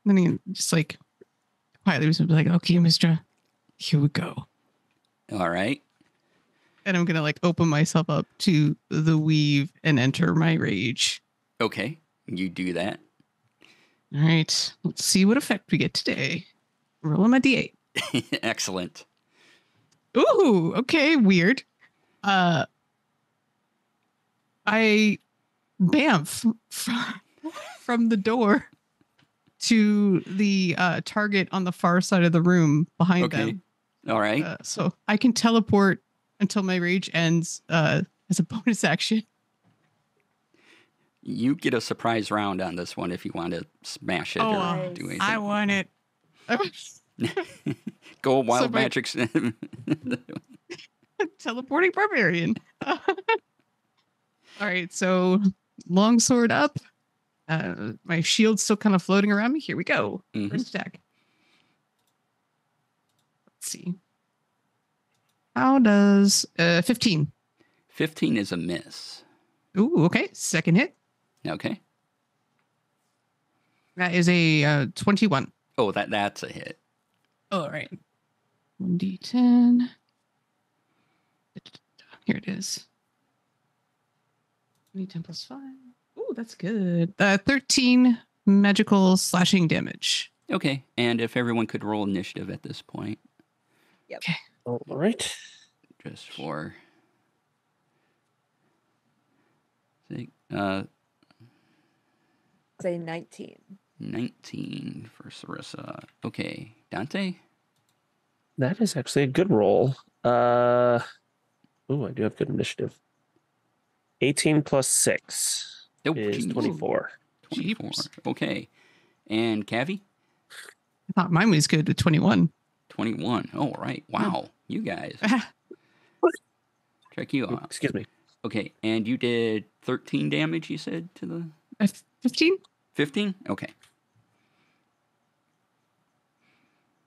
Then he just like quietly was like, okay, Mister, here we go. All right. And I'm gonna like open myself up to the weave and enter my rage. Okay. You do that. All right. Let's see what effect we get today. Rolling my D8. Excellent. Ooh, okay, weird. I bamf from the door to the target on the far side of the room behind them. All right. So I can teleport until my rage ends as a bonus action. You get a surprise round on this one if you want to smash it or do anything. I want it. Go wild my- magics. Teleporting barbarian. All right, so longsword up. My shield's still kind of floating around me. Here we go. Mhm. First attack. Let's see. How does 15? 15 is a miss. Ooh, okay. Second hit. Okay. That is a 21. Oh, that's a hit. All right. 1d10. Here it is. 1d10 plus 5. Ooh, that's good. 13 magical slashing damage. Okay, and if everyone could roll initiative at this point, All right. just for sake, Say 19. 19 for Sarissa. Okay, Dante. That is actually a good roll. I do have good initiative. 18 plus 6 Oh, is geez. 24. 24. Jeepers. Okay, and Cavi. I thought mine was good with 21. 21. Oh, right. Wow, you guys. Check you out. Excuse me. Okay, and you did 13 damage, you said, to the 15? 15? Okay.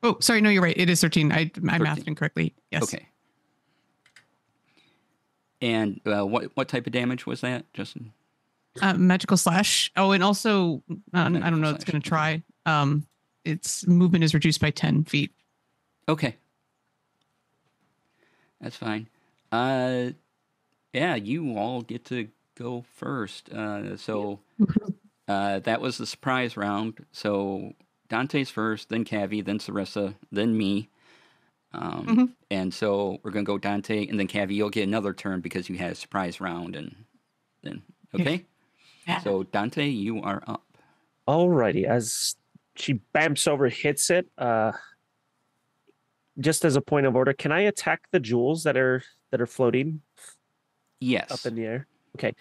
Oh, sorry. No, you're right. It is 13. I mathed incorrectly. Yes. Okay. And what type of damage was that, Justin? Magical slash. Oh, and also, I don't know. Magical It's going slash, to try. Its movement is reduced by 10 feet. Okay. That's fine. Yeah, you all get to go first. So that was the surprise round. So Dante's first, then Cavi, then Sarissa, then me. And so we're going to go Dante, and then Cavi, you'll get another turn because you had a surprise round. And then, okay? Yeah. So Dante, you are up. Alrighty. As she bamps over, hits it. Just as a point of order, can I attack the jewels that are floating Yes. up in the air? Okay.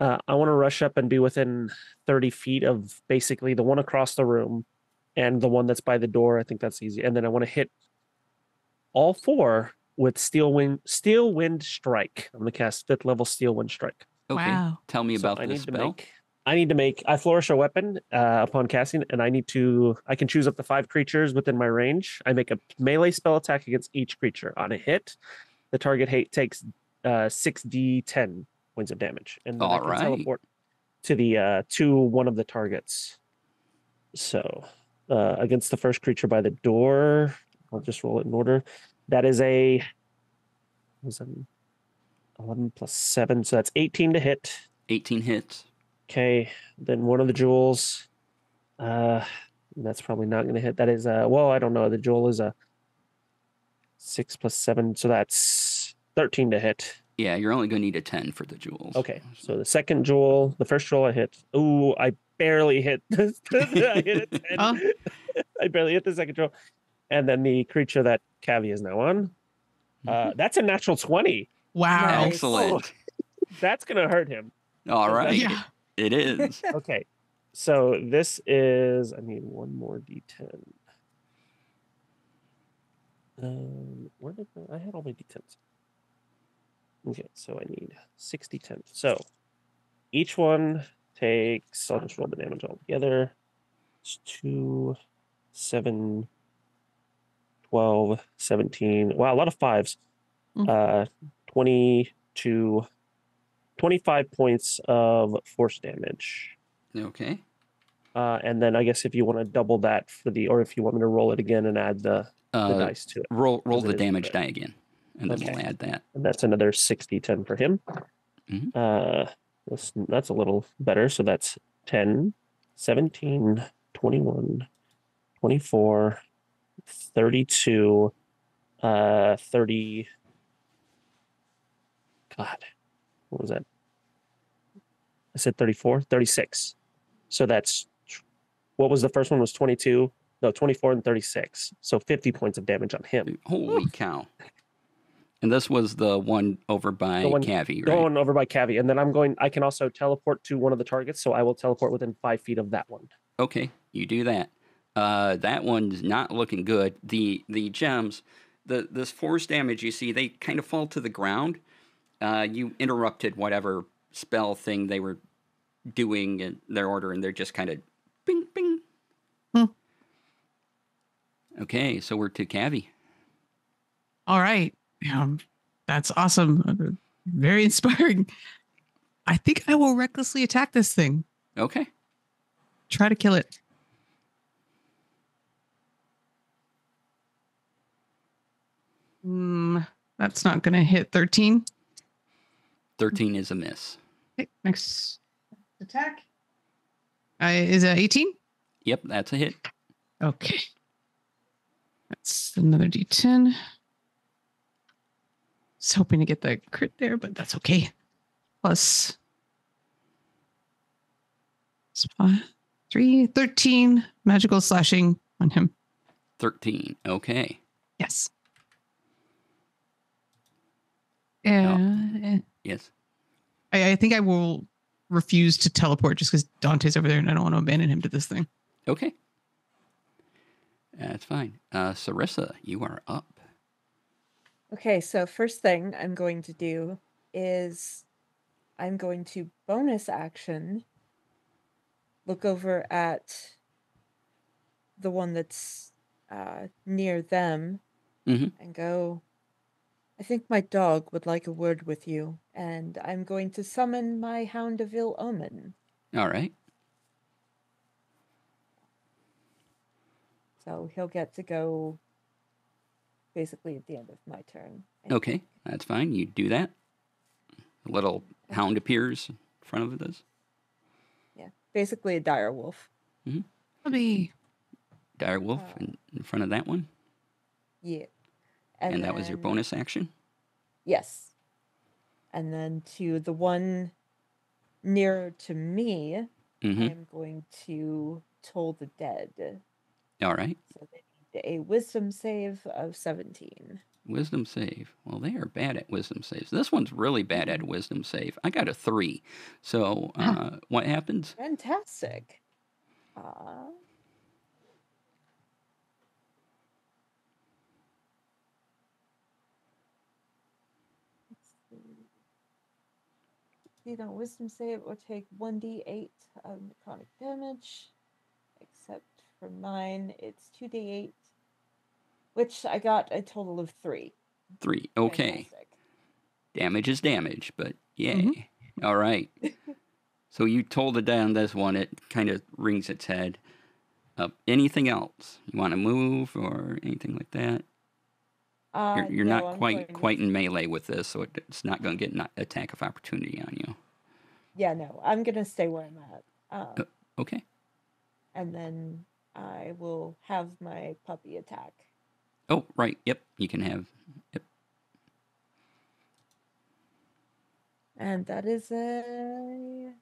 I want to rush up and be within 30 feet of basically the one across the room and the one that's by the door. I think that's easy. And then I want to hit all four with Steel Wind Strike. I'm going to cast 5th level Steel Wind Strike. Okay. Wow. Tell me So about this spell. I flourish a weapon upon casting, and I can choose up to 5 creatures within my range. I make a melee spell attack against each creature. On a hit, the target takes 6d10 points of damage. And then I can teleport to one of the targets. So against the first creature by the door, I'll just roll it in order. That is a 11 plus 7, so that's 18 to hit. 18 hits. Okay, then one of the jewels. That's probably not going to hit. That is I don't know. The jewel is a 6 plus 7, so that's 13 to hit. Yeah, you're only going to need a 10 for the jewels. Okay, so the second jewel, the first jewel I hit. Ooh, I barely hit. I hit a 10. Oh. I barely hit the second jewel. And then the creature that Cavi is now on. That's a natural 20. Wow. Nice. Excellent. That's going to hurt him. All right. Yeah. It is. Okay, so this is, I need one more d10. Where did I had all my d10s? Okay, so I need 6 d10. So each one takes, I'll just roll the damage all together. It's 2, 7, 12, 17. Wow, a lot of 5s. 22, 25 points of force damage. Okay. And then I guess if you want to double that or if you want me to roll it again and add the dice to it. Roll As the it is damage for die again, and then Okay. we'll add that. And that's another 60-10 for him. Mhm. That's a little better. So that's 10, 17, 21, 24, 32, 30. God, what was that? I said 34, 36. So that's, what was the first one was 22? No, 24 and 36. So 50 points of damage on him. Holy cow. And this was the one over by Cavi, right? Going over by Cavi. And then I can also teleport to one of the targets. So I will teleport within 5 feet of that one. Okay, you do that. That one's not looking good. The gems, this force damage you see, they kind of fall to the ground. You interrupted whatever spell thing they were doing in their order, and they're just kind of bing, bing. Okay, so we're to Cavi. All right. That's awesome. Very inspiring. I think I will recklessly attack this thing. Okay. Try to kill it. That's not going to hit 13. 13 is a miss. Okay, next attack. Is it 18? Yep, that's a hit. Okay. That's another D10. I was hoping to get the crit there, but that's okay. Plus 3, 13 magical slashing on him. 13. Okay. Yes. Yes. I think I will refuse to teleport just because Dante's over there and I don't want to abandon him to this thing. Okay. That's fine. Sarissa, you are up. Okay, so first thing I'm going to do is I'm going to bonus action look over at the one that's near them and go, I think my dog would like a word with you, and I'm going to summon my Hound of Ill Omen. All right. So he'll get to go basically at the end of my turn. Okay, that's fine. You do that. A little hound appears in front of this. Yeah, basically a dire wolf. Puppy. Dire wolf in front of that one. Yeah. And that was your bonus action? Yes. And then to the one nearer to me, I'm going to Toll the Dead. All right. So they need a wisdom save of 17. Wisdom save. Well, they are bad at wisdom saves. This one's really bad at a wisdom save. I got a 3. So what happens? Fantastic. On wisdom save will take 1d8 of necrotic damage, except for mine it's 2d8, which I got a total of 3. 3. Okay. Fantastic. Damage is damage, but yay. All right. So you told it down this one. It kind of rings its head. Anything else? You want to move or anything like that? You're No, not quite in melee with this, so it's not going to get an attack of opportunity on you. Yeah, no, I'm going to stay where I'm at. Okay. And then I will have my puppy attack. Oh, right. Yep, you can have... Yep. And that is a...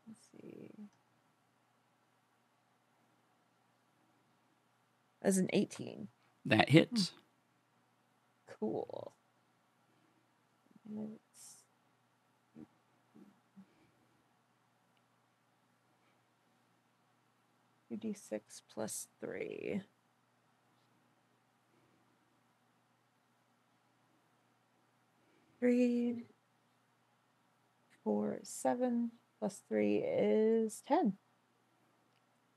Let's see. As an 18. That hits. Cool. It's 2d6 plus 3. 3, 4, 7 plus 3 is 10.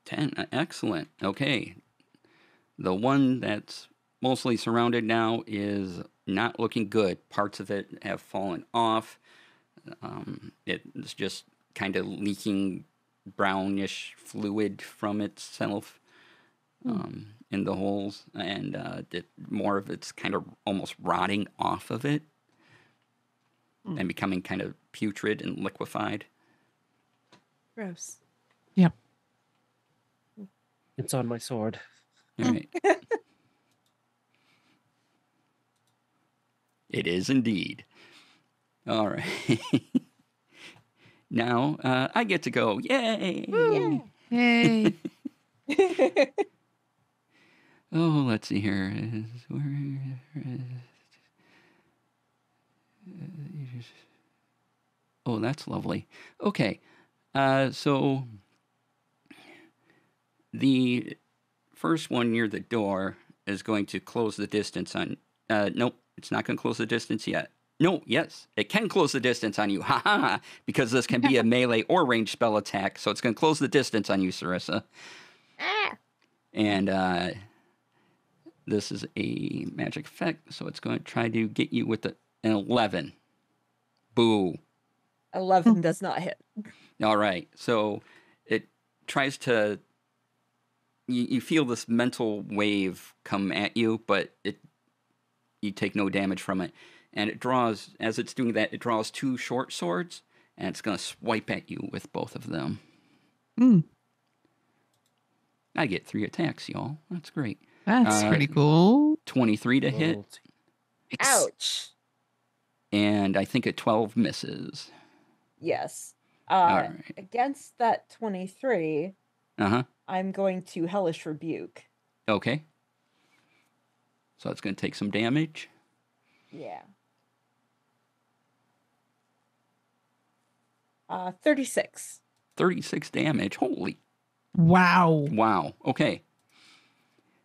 10. Excellent. Okay. The one that's mostly surrounded now is not looking good. Parts of it have fallen off. It's just kind of leaking brownish fluid from itself in the holes, and more of it's kind of almost rotting off of it and becoming kind of putrid and liquefied. Gross. Yep. It's on my sword. All right. It is indeed. All right. Now I get to go. Yay! Yeah. Hey. Oh, let's see here. Oh, that's lovely. Okay. So The first one near the door is going to close the distance on... nope, it's not going to close the distance yet. No, yes, it can close the distance on you. Ha ha! Because this can be a melee or ranged spell attack, so it's going to close the distance on you, Sarissa. And this is a magic effect, so it's going to try to get you with an 11. Boo. 11 does not hit. All right, so it tries to... You feel this mental wave come at you, but you take no damage from it. And it draws, as it's doing that, it draws 2 short swords, and it's going to swipe at you with both of them. I get 3 attacks, y'all. That's great. That's pretty cool. 23 to hit. Ouch. And I think a 12 misses. Yes. right. Against that 23, Uh-huh. I'm going to Hellish Rebuke. Okay. So it's going to take some damage. Yeah. 36. 36 damage. Holy. Wow. Wow. Okay.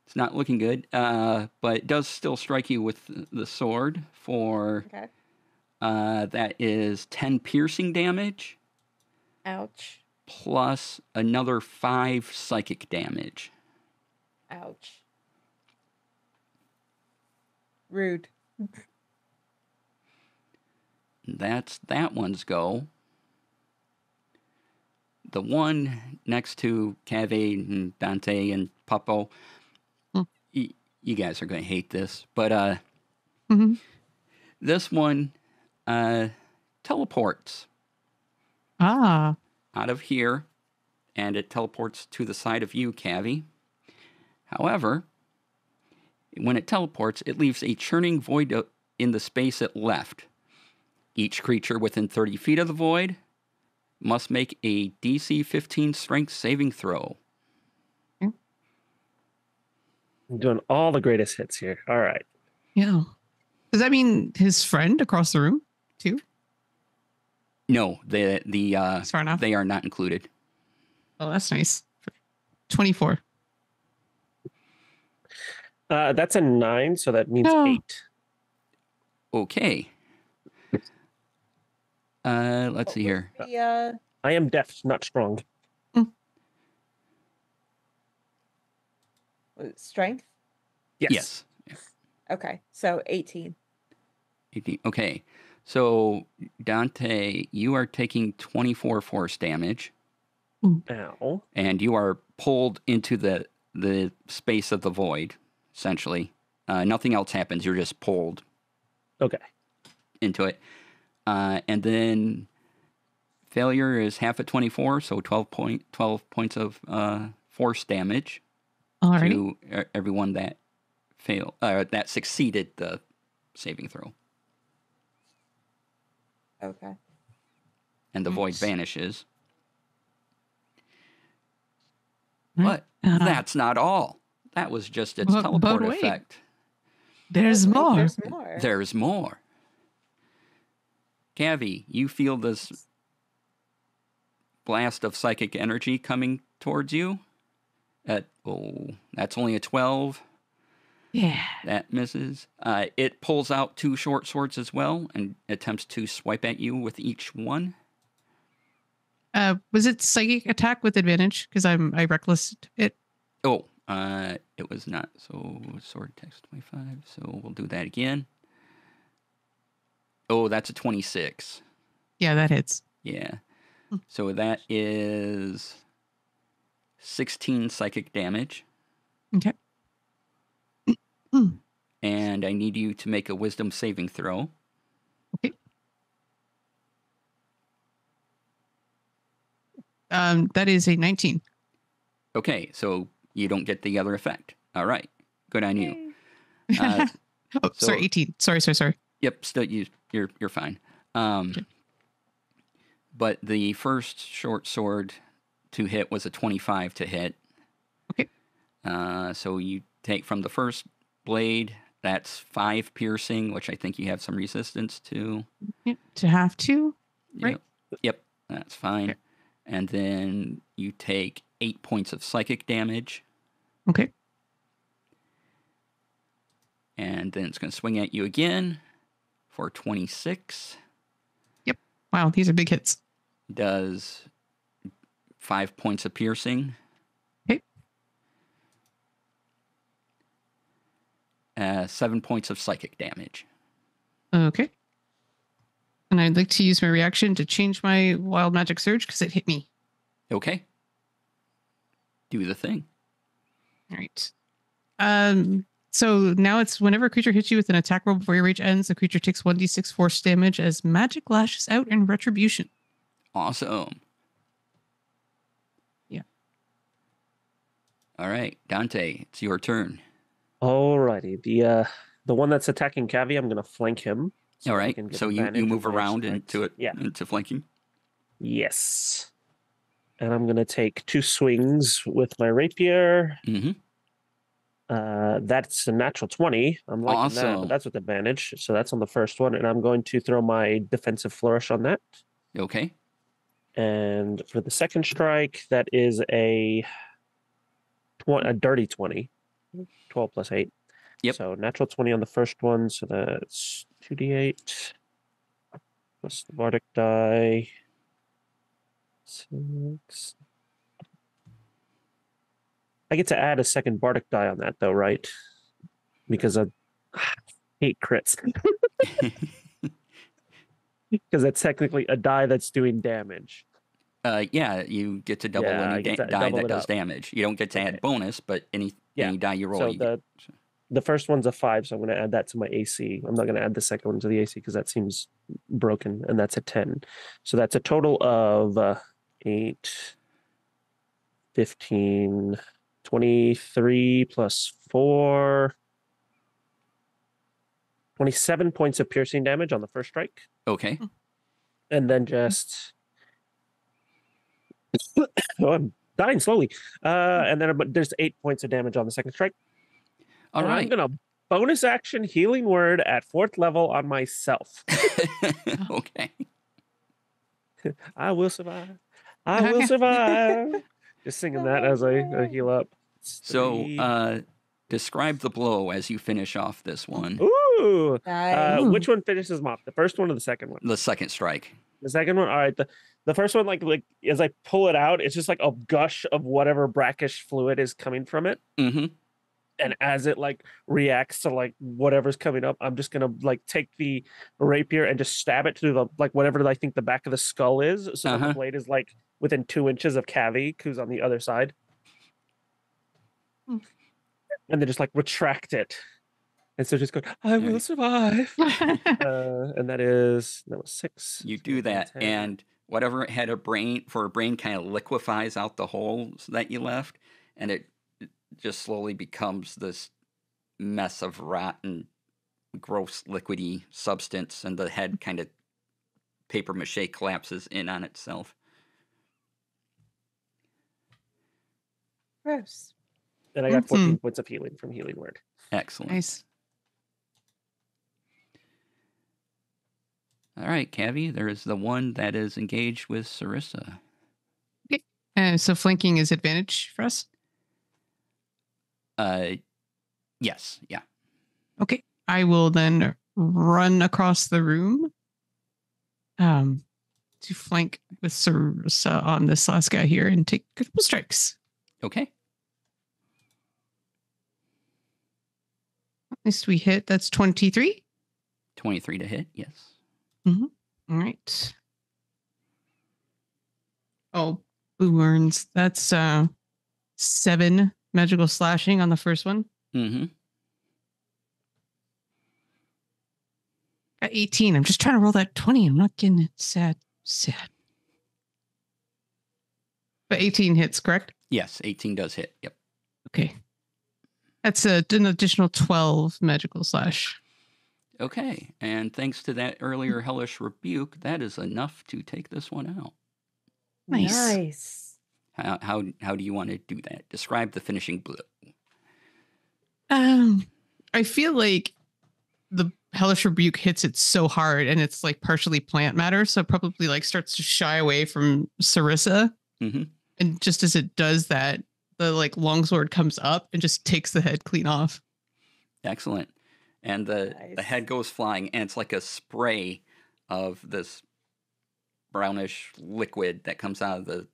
It's not looking good, but it does still strike you with the sword for... Okay. That is 10 piercing damage. Ouch. Plus another 5 psychic damage. Ouch. Rude. That's that one's go. The one next to Cave and Dante and Puppo, you guys are going to hate this, but this one teleports Ah. out of here, and it teleports to the side of you, Cavi. However, when it teleports, it leaves a churning void in the space it left. Each creature within 30 feet of the void must make a DC 15 strength saving throw. I'm doing all the greatest hits here. All right. Yeah. Does that mean his friend across the room too? No, the Far enough. they are not included. Oh, that's nice. 24. That's a 9, so that means Oh. 8. Okay. Let's see here. The, I am deaf, not strong. strength? Yes. Okay, so 18. 18. Okay. So, Dante, you are taking 24 force damage, Ow. and you are pulled into the space of the void, essentially. Nothing else happens. You're just pulled Okay. into it. And then failure is half at 24, so 12 points of force damage Alrighty. to everyone that that succeeded the saving throw. Okay. And the void Nice. vanishes. Right. But that's not all. That was just its But teleport wait. effect. There's Wait, more. There's more. There's more. Cavi, you feel this blast of psychic energy coming towards you. That's only a 12. Yeah. That misses. It pulls out 2 short swords as well and attempts to swipe at you with each one. Was it psychic attack with advantage? Because I reckless it. It was not. So sword text 25. So we'll do that again. Oh, that's a 26. Yeah, that hits. Yeah. So that is 16 psychic damage. Okay. And I need you to make a wisdom saving throw. Okay. That is a 19. Okay, so you don't get the other effect. All right. Good on you. Oh, so- sorry, 18. Sorry. Yep, still you're fine. Okay. But the first short sword to hit was a 25 to hit. Okay. So you take from the first blade, that's 5 piercing, which I think you have some resistance to. Yep, to have to. Right. Yep, that's fine. Okay. And then you take 8 points of psychic damage. Okay. And then it's going to swing at you again for 26. Yep. Wow, these are big hits. Does 5 points of piercing. Okay. 7 points of psychic damage. Okay. And I'd like to use my reaction to change my wild magic surge because it hit me. Okay. Do the thing. All right. So now it's whenever a creature hits you with an attack roll before your rage ends, the creature takes 1d6 force damage as magic lashes out in retribution. Awesome. Yeah. All right, Dante, it's your turn. Alrighty. The one that's attacking Cavi, I'm gonna flank him. All right. So you move around into it, Yeah. into flanking. Yes. And I'm gonna take 2 swings with my rapier. Mm-hmm. That's a natural 20. I'm liking that, Awesome. but that's with advantage. So that's on the first one, and I'm going to throw my defensive flourish on that. Okay. And for the second strike, that is a dirty 20. 12 plus 8. Yep. So natural 20 on the first one. So that's 2d8 plus the bardic die. 6. I get to add a second bardic die on that, though, right? Because I hate crits. Because that's technically a die that's doing damage. Yeah, you get to double any die that does damage. You don't get to add bonus, but any die you roll. So the first one's a 5, so I'm going to add that to my AC. I'm not going to add the second one to the AC because that seems broken, and that's a 10. So that's a total of 8, 15, 23 plus 4, 27 points of piercing damage on the first strike. Okay. And then just... oh, I'm dying slowly. And then there's 8 points of damage on the second strike. All right. I'm going to bonus action healing word at 4th level on myself. Okay. I will survive. I will survive. Just singing that as I heal up. So, describe the blow as you finish off this one. Ooh. Nice. Which one finishes him off? The first one or the second one? The second strike. The second one? All right. The first one, like as I pull it out, it's just like a gush of whatever brackish fluid is coming from it. Mm-hmm. And as it like reacts to like whatever's coming up, I'm just gonna like take the rapier and just stab it through the like whatever I think the back of the skull is. So that the blade is like within 2 inches of Cavi, who's on the other side. And then just like retract it. And so just go, I will survive. And that was 6. You do that, 10. and whatever had a brain kind of liquefies out the holes that you left, and it just slowly becomes this mess of rotten, gross, liquidy substance, and the head kind of paper mache collapses in on itself. Gross. And I got 14 points of healing from healing word. Excellent. Nice. All right, Cavi, there is the one that is engaged with Sarissa. Okay. So flanking is advantage for us? Yes, yeah. Okay. I will then run across the room to flank with Sarissa on this last guy here and take a couple strikes. Okay. At least we hit. That's 23. 23 to hit, yes. Mm-hmm. All right. Oh, Boo Earns. That's 7 magical slashing on the first one. Mm-hmm. Got 18. I'm just trying to roll that 20. I'm not getting it. Sad. But 18 hits, correct? Yes, 18 does hit. Yep. Okay. That's an additional 12 magical slash. Okay, and thanks to that earlier hellish rebuke, that is enough to take this one out. Nice. How do you want to do that? Describe the finishing blow. I feel like the hellish rebuke hits it so hard, and it's like partially plant matter, so it probably like starts to shy away from Sarissa. Mm-hmm. And just as it does that, the like longsword comes up and just takes the head clean off. Excellent. And the Nice. head goes flying, and it's like a spray of this brownish liquid that comes out of the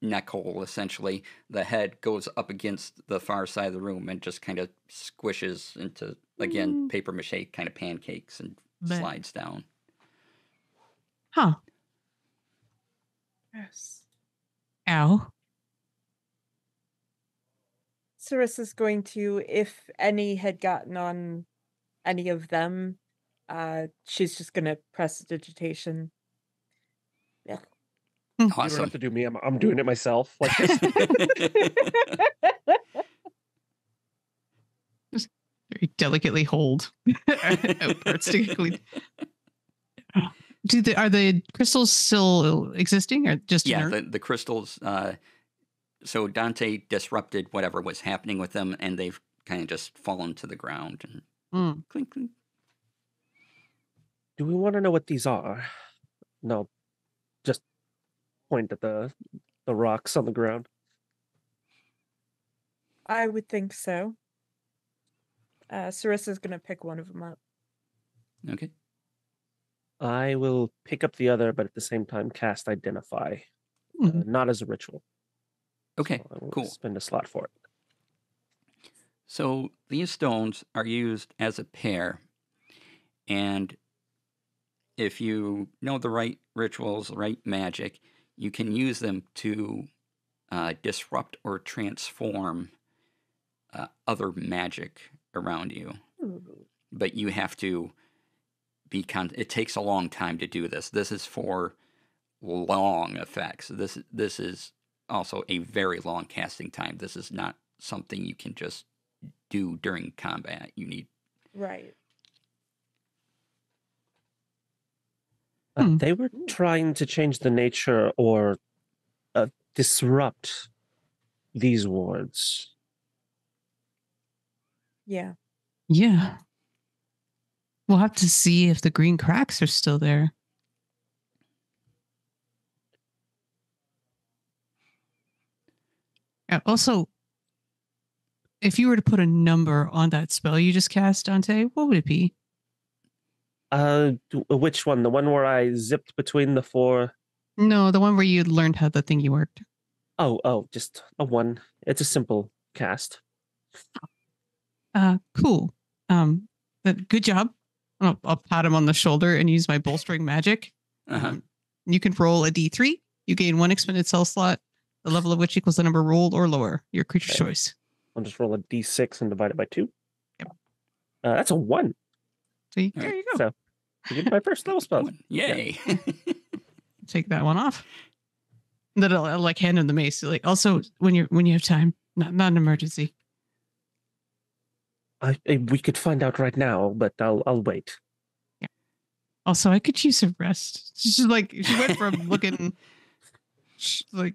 neck hole, essentially. The head goes up against the far side of the room and just kind of squishes into, again, paper mache kind of pancakes and slides down. Huh. Yes. Ow. Sarissa's going to, if any had gotten on any of them, she's just gonna press digitation. Yeah. You don't Awesome. have to do me. I'm doing it myself. Like this. Just very delicately hold outparts to clean. Are the crystals still existing or just Yeah, inert? the crystals. So Dante disrupted whatever was happening with them, and they've kind of just fallen to the ground and clink, clink. Do we want to know what these are? No, just point at the rocks on the ground. I would think so. Sarissa's gonna pick one of them up. Okay. I will pick up the other, but at the same time cast Identify, not as a ritual. Okay, So I will cool. spend a slot for it. So these stones are used as a pair, and if you know the right rituals, the right magic, you can use them to disrupt or transform other magic around you. Ooh. But you have to be it takes a long time to do this. This is for long effects. This is also a very long casting time. This is not something you can just do during combat. You need Right. They were trying to change the nature or disrupt these wards. Yeah. Yeah. We'll have to see if the green cracks are still there. Also, if you were to put a number on that spell you just cast, Dante, what would it be? Which one? The one where I zipped between the four? No, the one where you learned how the thingy worked. Oh, just a 1. It's a simple cast. Cool. Good job. I'll pat him on the shoulder and use my bolstering magic. You can roll a d3. You gain 1 expended spell slot, the level of which equals the number rolled or lower. Your creature's choice. I'll just roll a d6 and divide it by 2. Yep. That's a 1. So there you go. So you get my first level spell. Yay! Yeah. Take that one off. Then I'll like hand him the mace. Like also when you have time, not an emergency. We could find out right now, but I'll wait. Yeah. Also, I could use a rest. She's like she went from looking like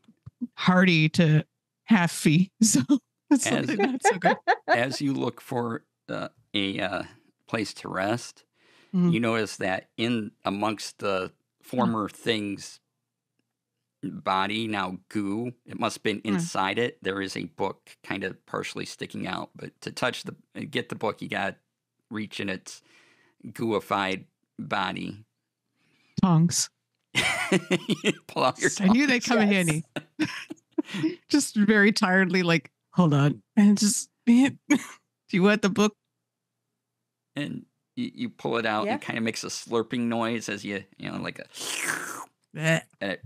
hardy to half-y. So that's something not so good. As you look for a place to rest, you notice that in amongst the former thing's body, now goo, it must have been inside it, there is a book kind of partially sticking out. But to get the book, you got to reach in its gooified body. Tongs. Pull out your tongs. I knew they'd come in handy. Just very tiredly, like, hold on. And just, do you want the book? And you pull it out, and it kind of makes a slurping noise as you like a... and it...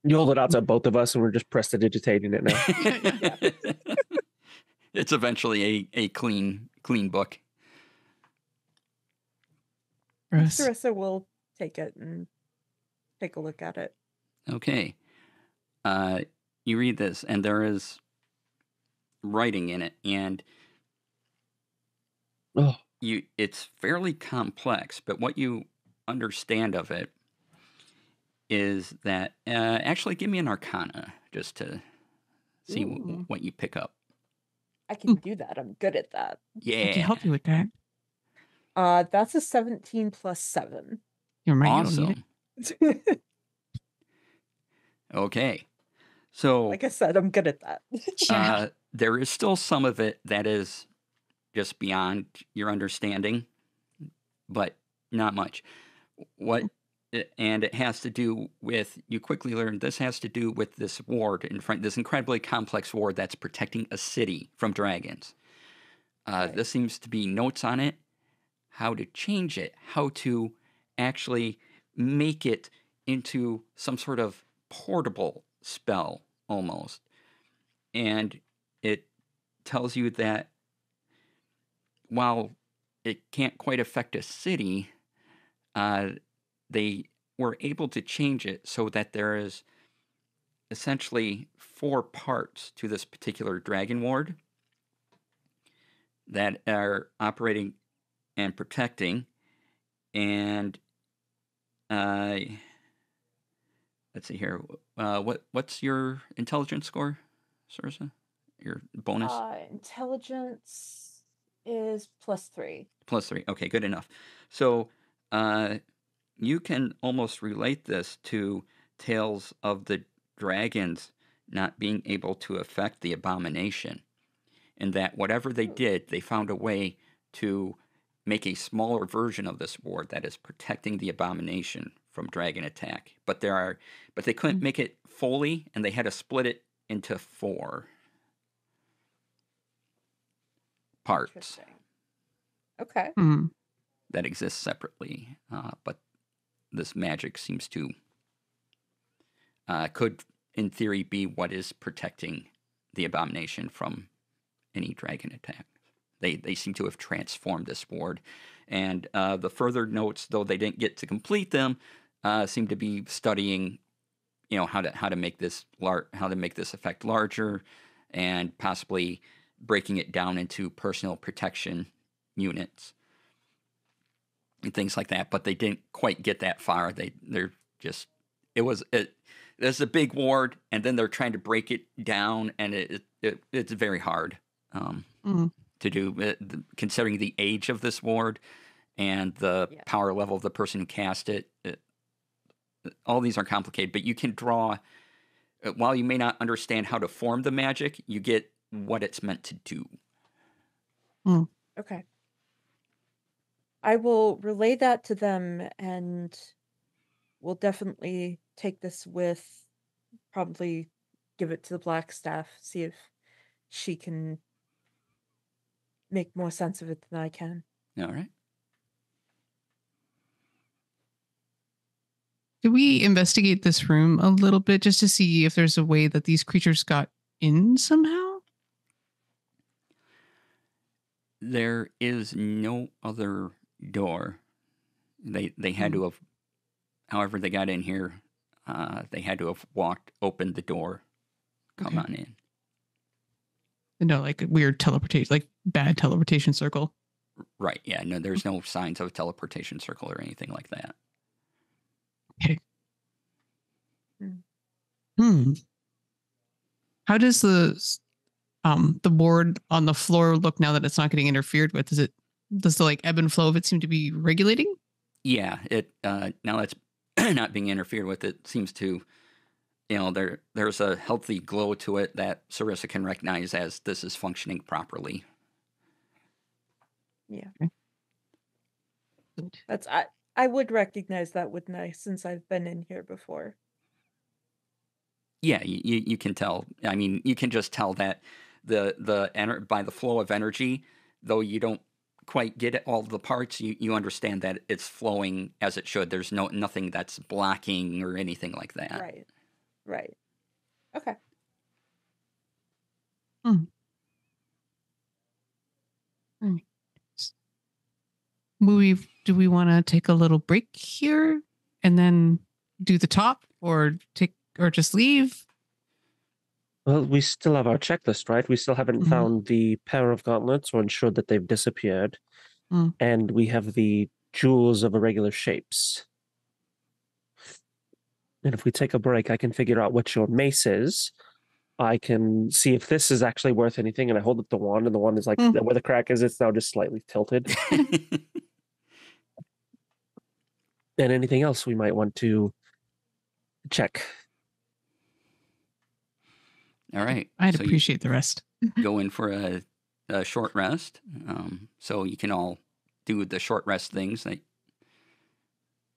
You hold it out to both of us, and we're just prestidigitating it now. It's eventually a clean book. Sarissa will take it and take a look at it. Okay. You read this, and there is writing in it, and it's fairly complex, but what you understand of it is that actually give me an Arcana just to see what you pick up. I can do that. I'm good at that. Yeah. I can help you with that. That's a 17 plus 7. You're right. Awesome. Okay. So, Like I said, I'm good at that. Yeah. there is still some of it that is just beyond your understanding, but not much. And it has to do with, you quickly learn this has to do with this ward in front, this incredibly complex ward that's protecting a city from dragons. Right. This seems to be notes on it, how to change it, how to actually make it into some sort of portable spell almost. And it tells you that while it can't quite affect a city, they were able to change it so that there is essentially 4 parts to this particular dragon ward that are operating and protecting. And let's see here. What's your intelligence score, Sarsa? Your bonus? Intelligence is +3. +3. Okay, good enough. So you can almost relate this to Tales of the Dragons not being able to affect the abomination. In that whatever they did, they found a way to make a smaller version of this ward that is protecting the abomination from dragon attack. But they couldn't make it fully, and they had to split it into 4 parts Interesting. Okay. that exist separately. But this magic seems to could in theory be what is protecting the abomination from any dragon attack. They seem to have transformed this ward, and the further notes, though they didn't get to complete them, seem to be studying, how to make this effect larger, and possibly breaking it down into personal protection units and things like that. But they didn't quite get that far. They're just there's a big ward, and then they're trying to break it down, and it's very hard to do, considering the age of this ward and the power level of the person who cast it. All these are complicated, but you can draw, while you may not understand how to form the magic, you get what it's meant to do. Okay. I will relay that to them, and we'll definitely take this with, probably give it to the Black Staff, see if she can make more sense of it than I can. All right. Do we investigate this room a little bit just to see if there's a way that these creatures got in somehow? There is no other door. They had to have, however they got in here, they had to have opened the door, come on in. No, like weird teleportation, like bad teleportation circle. Right, yeah. No, there's no signs of a teleportation circle or anything like that. Okay. How does the board on the floor look now that it's not getting interfered with? Does the ebb and flow of it seem to be regulating? Yeah, it now that's not being interfered with, it seems to, there's a healthy glow to it that Sarissa can recognize as this is functioning properly. Yeah. Good. I would recognize that, wouldn't I, since I've been in here before. Yeah, you can tell. I mean, you can just tell that by the flow of energy, though you don't quite get all the parts, you understand that it's flowing as it should. There's nothing that's blocking or anything like that. Right. Okay. Do we want to take a little break here and then do the top, or just leave? Well, we still have our checklist, right? We still haven't found the pair of gauntlets or ensured that they've disappeared. And we have the jewels of irregular shapes. And if we take a break, I can figure out what your mace is. I can see if this is actually worth anything. And I hold up the wand, and the wand is like, where the crack is, it's now just slightly tilted. And anything else we might want to check? All right. I'd so appreciate the rest. you go in for a short rest. So you can all do the short rest things.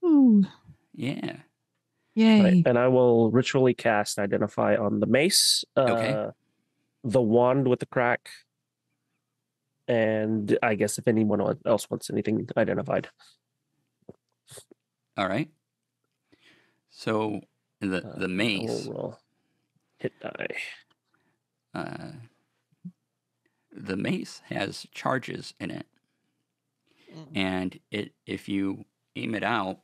Ooh, Yeah. yay. Right. And I will ritually cast Identify on the mace, Okay. the wand with the crack, and I guess if anyone else wants anything identified. All right. So the mace. I will roll. Hit die. The mace has charges in it, and if you aim it out,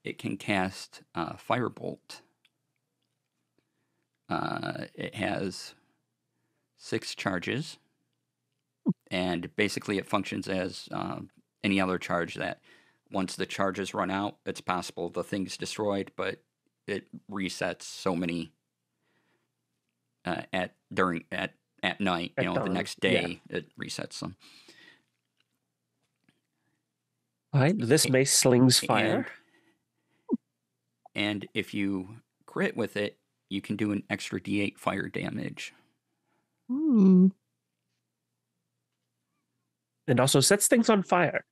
it can cast Firebolt. It has 6 charges, and basically it functions as any other charge that once the charges run out, it's possible the thing's destroyed, but it resets so many at night. At The dawn, next day it resets them. All right. This mace slings fire. And if you crit with it, you can do an extra D8 fire damage. Ooh. And also sets things on fire.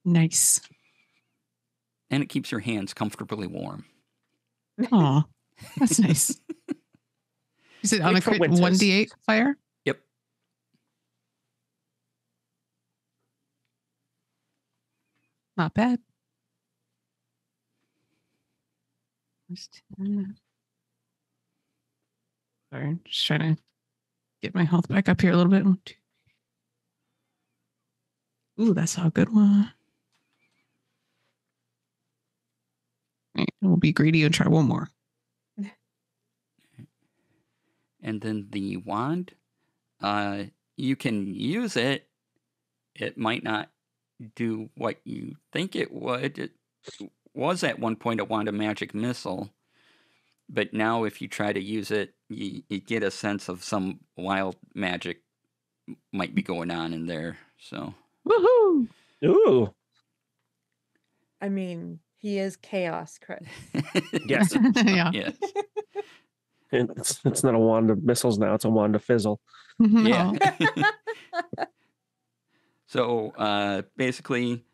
Nice. And it keeps your hands comfortably warm. Aw, that's nice. Is it on Like a for crit winters. 1d8 fire? Yep. Not bad. Just 10. Sorry, just trying to get my health back up here a little bit. 1, 2. Ooh, that's a good one. Right, we'll be greedy and try one more. And then the wand, you can use it. It might not do what you think it would. It was at one point a wand of magic missile, but now if you try to use it, you get a sense of some wild magic might be going on in there. So, Woohoo! Ooh. I mean, he is chaos, Chris. Yes. Yeah. Yes. It's not a wand of missiles now. It's a wand of fizzle. Yeah. Oh. So basically,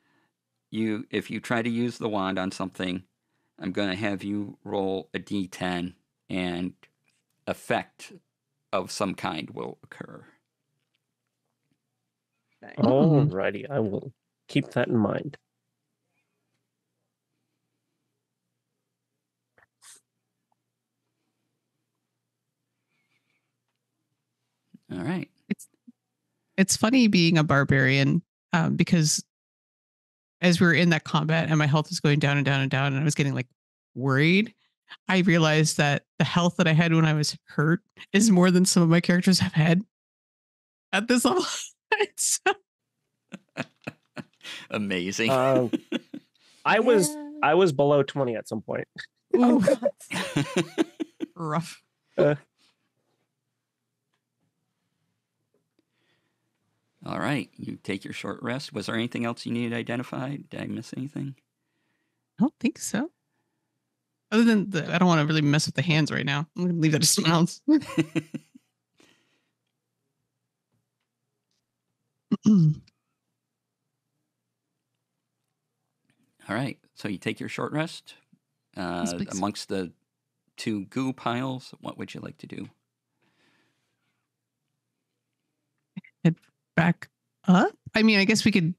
if you try to use the wand on something, I'm going to have you roll a d10, and effect of some kind will occur. Nice. Alrighty, I will keep that in mind. All right. It's funny being a barbarian because as we were in that combat and my health was going down and down and down and I was getting like worried, I realized that the health that I had when I was hurt is more than some of my characters have had at this level. So, Amazing. I was below 20 at some point. Oh, ooh, God. rough. All right. You take your short rest. Was there anything else you needed identified? Did I miss anything? I don't think so. Other than I don't want to really mess with the hands right now. I'm going to leave that to someone else. All right. So you take your short rest. Yes, please. Amongst the 2 goo piles, what would you like to do? Head back up? I mean, I guess we could.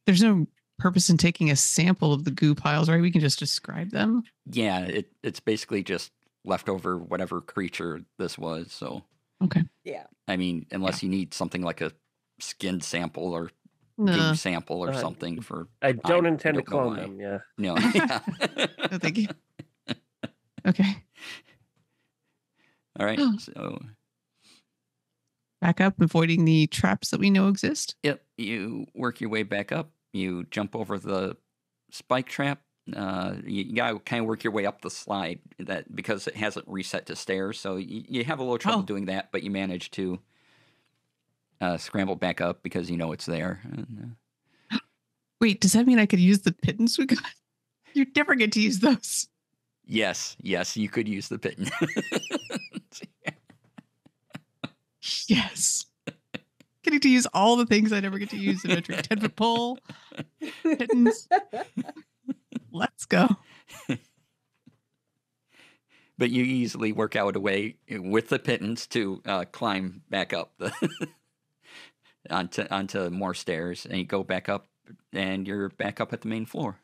There's no purpose in taking a sample of the goo piles, right? We can just describe them. Yeah, it's basically just leftover whatever creature this was. So, Okay. Yeah. I mean, unless you need something like a skin sample or goo No, sample or something for. I don't intend to don't know clone why. them, yeah. No. Yeah. no, thank you. Okay. All right. So, Back up, avoiding the traps that we know exist. yep, you work your way back up. You jump over the spike trap. You gotta kind of work your way up the slide because it hasn't reset to stairs. So you have a little trouble doing that, but you manage to scramble back up because you know it's there. And, Wait, does that mean I could use the pittance we got? You never get to use those. yes, you could use the pittance. Yes. Getting to use all the things I never get to use in a 10-foot pole. Pittance. Let's go. But you easily work out a way with the pittance to climb back up onto more stairs, and you go back up, and you're back up at the main floor.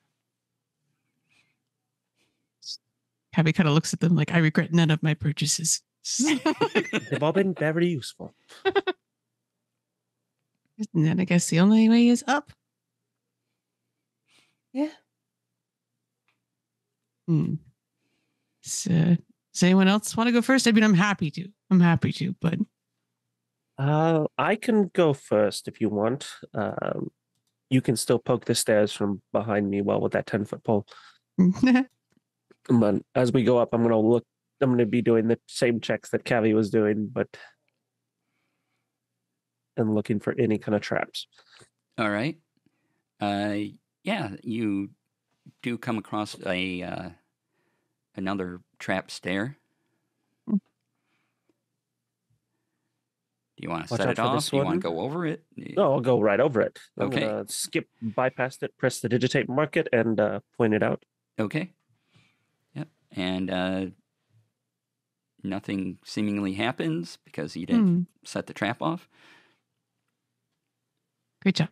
Cabby kind of looks at them like, I regret none of my purchases. They've all been very useful. And then I guess the only way is up. Yeah. So, does anyone else want to go first? I mean, I'm happy to, but I can go first if you want. You can still poke the stairs from behind me with that 10-foot pole. But as we go up, I'm going to be doing the same checks that Cavi was doing, and looking for any kind of traps. All right. Yeah, you do come across another trap stair. Do you want to Watch set out it for off? this Do you want to one. go over it? No, I'll go right over it. I'm Okay. going to bypass it, press the digitate mark it, and point it out. Okay. Yep. And nothing seemingly happens because you didn't set the trap off. Great job.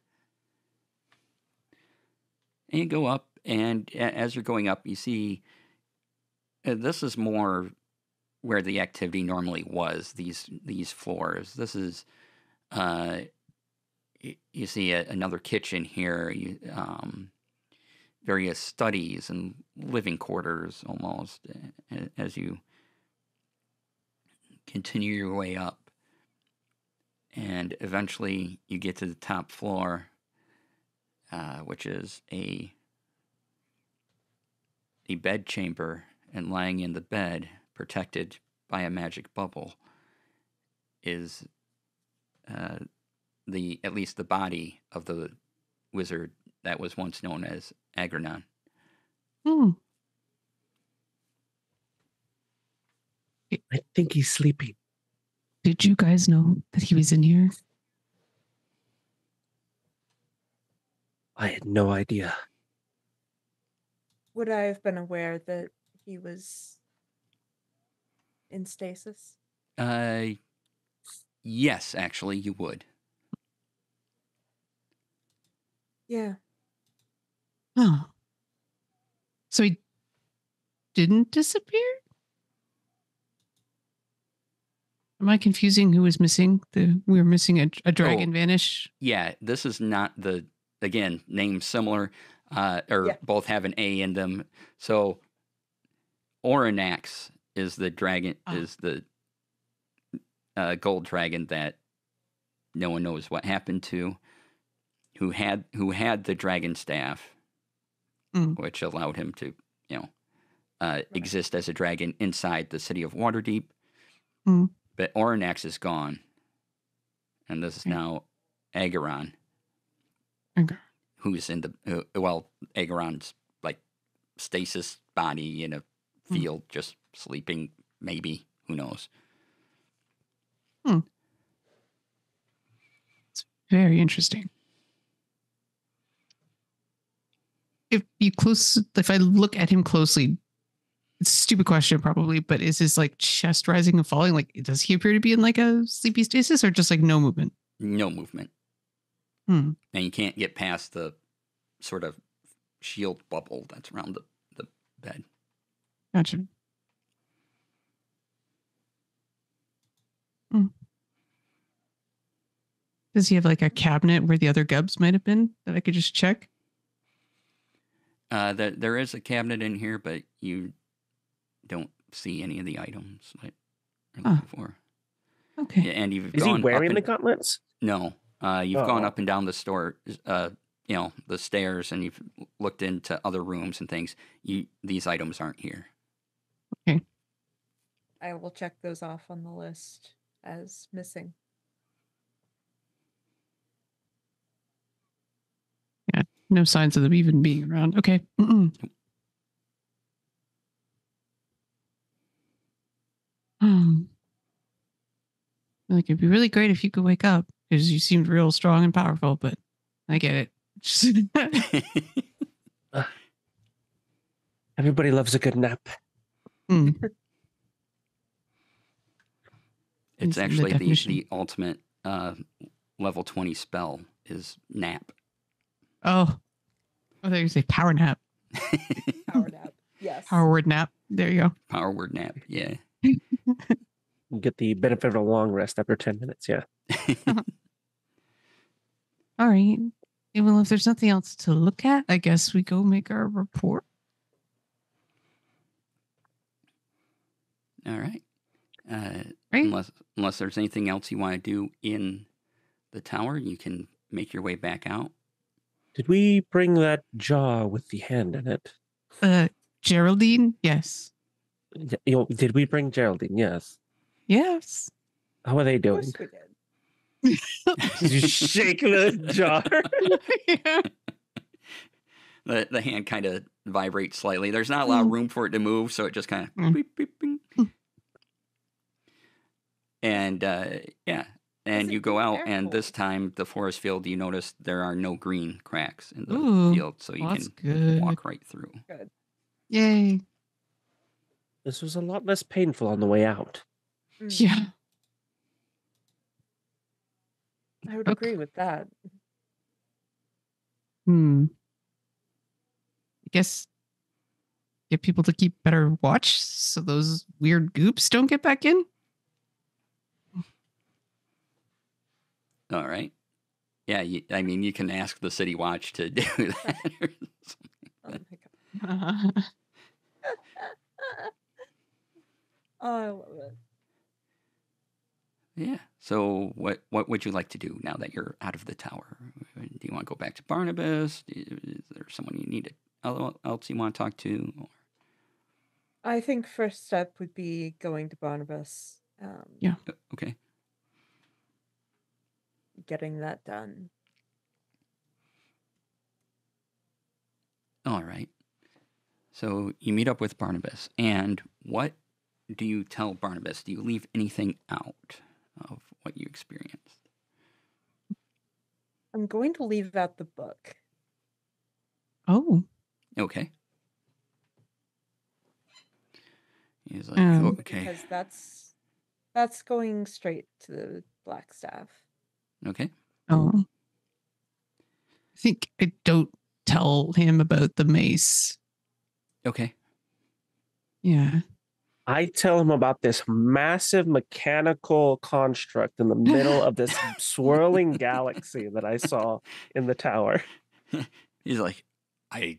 And you go up, and as you're going up, you see this is more where the activity normally was. These floors. This is you see another kitchen here. Various studies and living quarters almost as you continue your way up, and eventually you get to the top floor, which is a bed chamber, and lying in the bed, protected by a magic bubble, is at least the body of the wizard that was once known as Ahghairon. I think he's sleeping. Did you guys know that he was in here? I had no idea. Would I have been aware that he was in stasis? Yes, actually, you would. Yeah. Oh. So he didn't disappear? Am I confusing who was missing? We were missing a dragon vanish? Yeah, this is not again, names similar, both have an A in them. So Oranax is the dragon, is the gold dragon that no one knows what happened to, who had the dragon staff, which allowed him to, exist as a dragon inside the city of Waterdeep. But Oranax is gone, and this is now Ahghairon, who's in the Ahghairon's like stasis body in a field, just sleeping. Maybe, who knows? It's very interesting. If I look at him closely, it's a stupid question probably, but is his like chest rising and falling? Like, does he appear to be in like a sleepy stasis, or just like no movement? No movement. And you can't get past the sort of shield bubble that's around the bed. Gotcha. Does he have like a cabinet where the other gubs might have been that I could just check? There is a cabinet in here, but you don't see any of the items that you're looking for. Okay. Yeah, and you've Is he wearing the gauntlets? No. You've gone up and down the store, the stairs, and you've looked into other rooms and things. These items aren't here. Okay. I will check those off on the list as missing. No signs of them even being around. Okay. Like, it'd be really great if you could wake up because you seemed real strong and powerful, but I get it. Everybody loves a good nap. It's actually the ultimate level 20 spell is nap. Oh, there you say power nap. Power nap. Yes. Power word nap. There you go. Power word nap. Yeah. You get the benefit of a long rest after 10 minutes. Yeah. All right. Yeah, well, if there's nothing else to look at, I guess we go make our report. All right. Right. Unless there's anything else you want to do in the tower, you can make your way back out. Did we bring that jar with the hand in it? Jaraldine? Yes. Did we bring Jaraldine? Yes. Yes. How are they Of doing? course we did. You shake the jar. Yeah. The hand kind of vibrates slightly. There's not a lot of room for it to move, so it just kind of beep, beep, beep. And and you go out, and this time the forest field, you notice there are no green cracks in the field, so you can walk right through. Good. Yay. This was a lot less painful on the way out. Yeah. I would agree with that. I guess get people to keep better watch so those weird goops don't get back in. All right. Yeah, you can ask the city watch to do that. Oh my god. Oh, I love it. Yeah. So what would you like to do now that you're out of the tower? Do you want to go back to Barnabas? Is there someone you need else you want to talk to? I think first step would be going to Barnabas. Yeah. Okay. Getting that done. All right. So you meet up with Barnabas, and what do you tell Barnabas? Do you leave anything out of what you experienced? I'm going to leave out the book. Oh. Okay. He's like, okay. Because that's going straight to the Blackstaff. Okay. Oh. I think I don't tell him about the mace. Okay. Yeah. I tell him about this massive mechanical construct in the middle of this swirling galaxy that I saw in the tower. He's like, I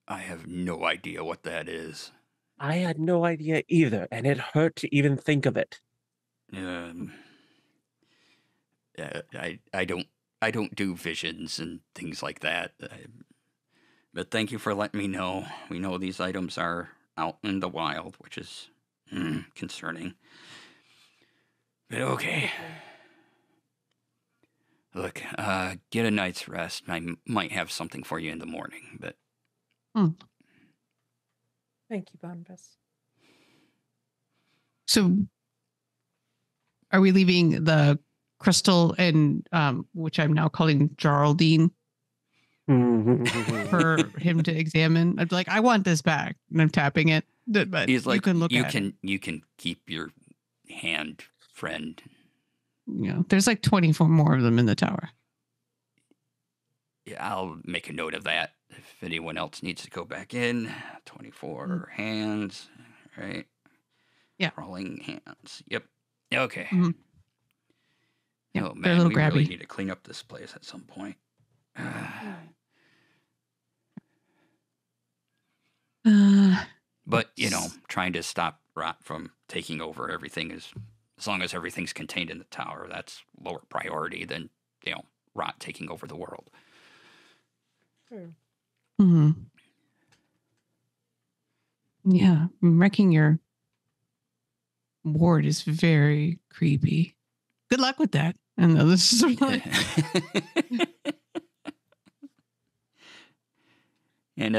have no idea what that is. I had no idea either, and it hurt to even think of it. I don't do visions and things like that. But thank you for letting me know. We know these items are out in the wild, which is concerning. But okay. Look, get a night's rest. I might have something for you in the morning, but... Thank you, Barnabas. So are we leaving the crystal and which I'm now calling Jaraldine for him to examine? I'd be like, I want this back, and I'm tapping it. But he's like, you can look at it. You can keep your hand, friend. You know, there's like 24 more of them in the tower. Yeah, I'll make a note of that. If anyone else needs to go back in, 24 hands, right? Yeah. Crawling hands. Yep. Okay. Yeah, Oh they're a man, little we grabby. really need to clean up this place at some point. But trying to stop rot from taking over everything is, as long as everything's contained in the tower, that's lower priority than rot taking over the world. Yeah, wrecking your ward is very creepy. Good luck with that. And this is sort of like... And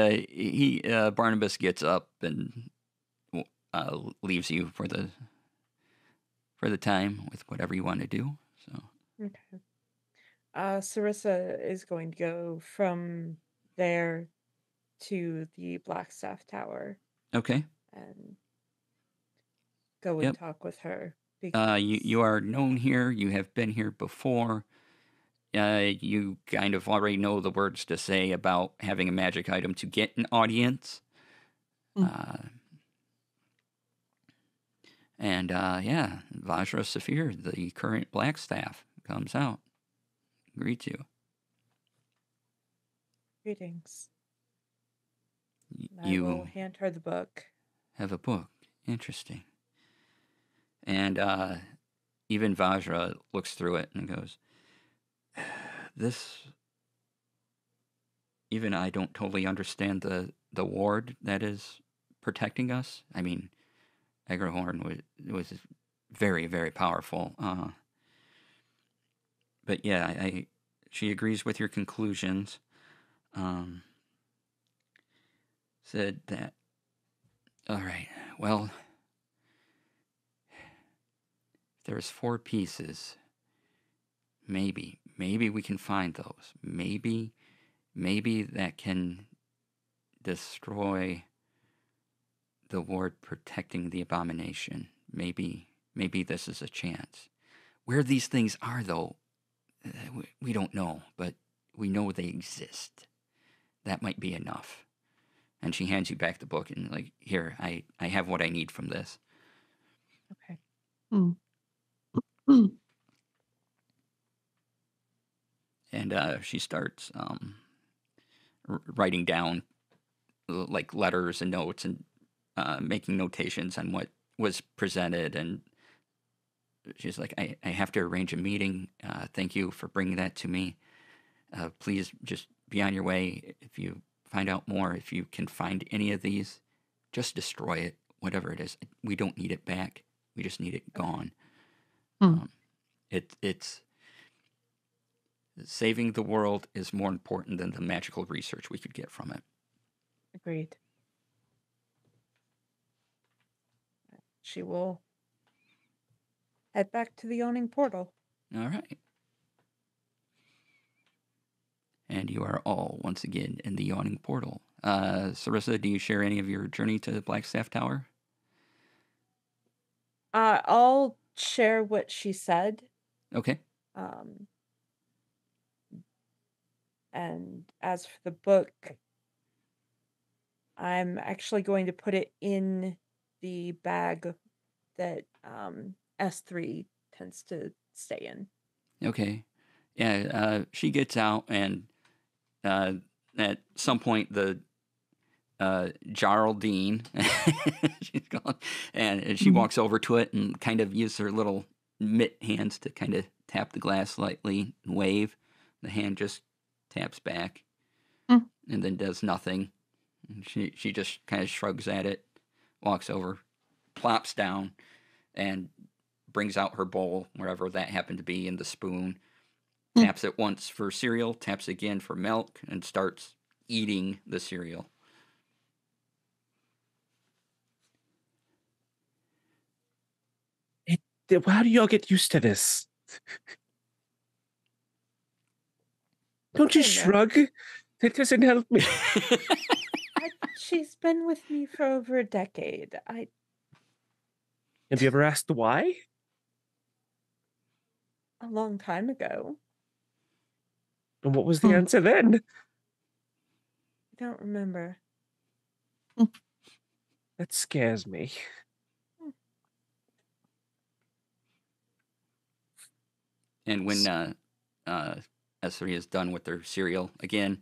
Barnabas gets up and leaves you for the time with whatever you want to do. So Okay. Sarissa is going to go from there to the Blackstaff Tower okay. and go and Yep. talk with her. You are known here. You have been here before. You kind of already know the words to say about having a magic item to get an audience. And yeah, Vajra Saphir, the current Blackstaff, comes out, greets you. Greetings. I You will hand her the book. have a book. Interesting. And even Vajra looks through it and goes, "This. Even I don't totally understand the ward that is protecting us. I mean, Ahghairon was very, very powerful. But yeah, she agrees with your conclusions. Said that. All right. Well, there's 4 pieces. Maybe we can find those. Maybe that can destroy the ward protecting the abomination. Maybe this is a chance. Where these things are, though, we don't know, but we know they exist. That might be enough." And she hands you back the book and like, "Here, I have what I need from this." Okay. And she starts writing down like letters and notes and making notations on what was presented. And she's like, I have to arrange a meeting. Thank you for bringing that to me. Please just be on your way. If you find out more, if you can find any of these, just destroy it, whatever it is. We don't need it back. We just need it gone. It's saving the world is more important than the magical research we could get from it. Agreed. She will head back to the yawning portal. All right. And you are all once again in the yawning portal. Sarissa, do you share any of your journey to the Blackstaff Tower? I'll share what she said. Okay. And as for the book, I'm actually going to put it in the bag that S3 tends to stay in. Okay. Yeah, she gets out, and at some point, the Jaraldine, she's gone, and she walks over to it and kind of uses her little mitt hands to kind of tap the glass lightly and wave. The hand just taps back and then does nothing. And she just kind of shrugs at it, walks over, plops down, and brings out her bowl, wherever that happened to be, and the spoon. Taps it once for cereal, taps again for milk, and starts eating the cereal. How do y'all get used to this? Don't you shrug? That doesn't help me. She's been with me for over a decade. Have you ever asked why? A long time ago. And what was the answer then? I don't remember. That scares me. And when S3 is done with their cereal, again,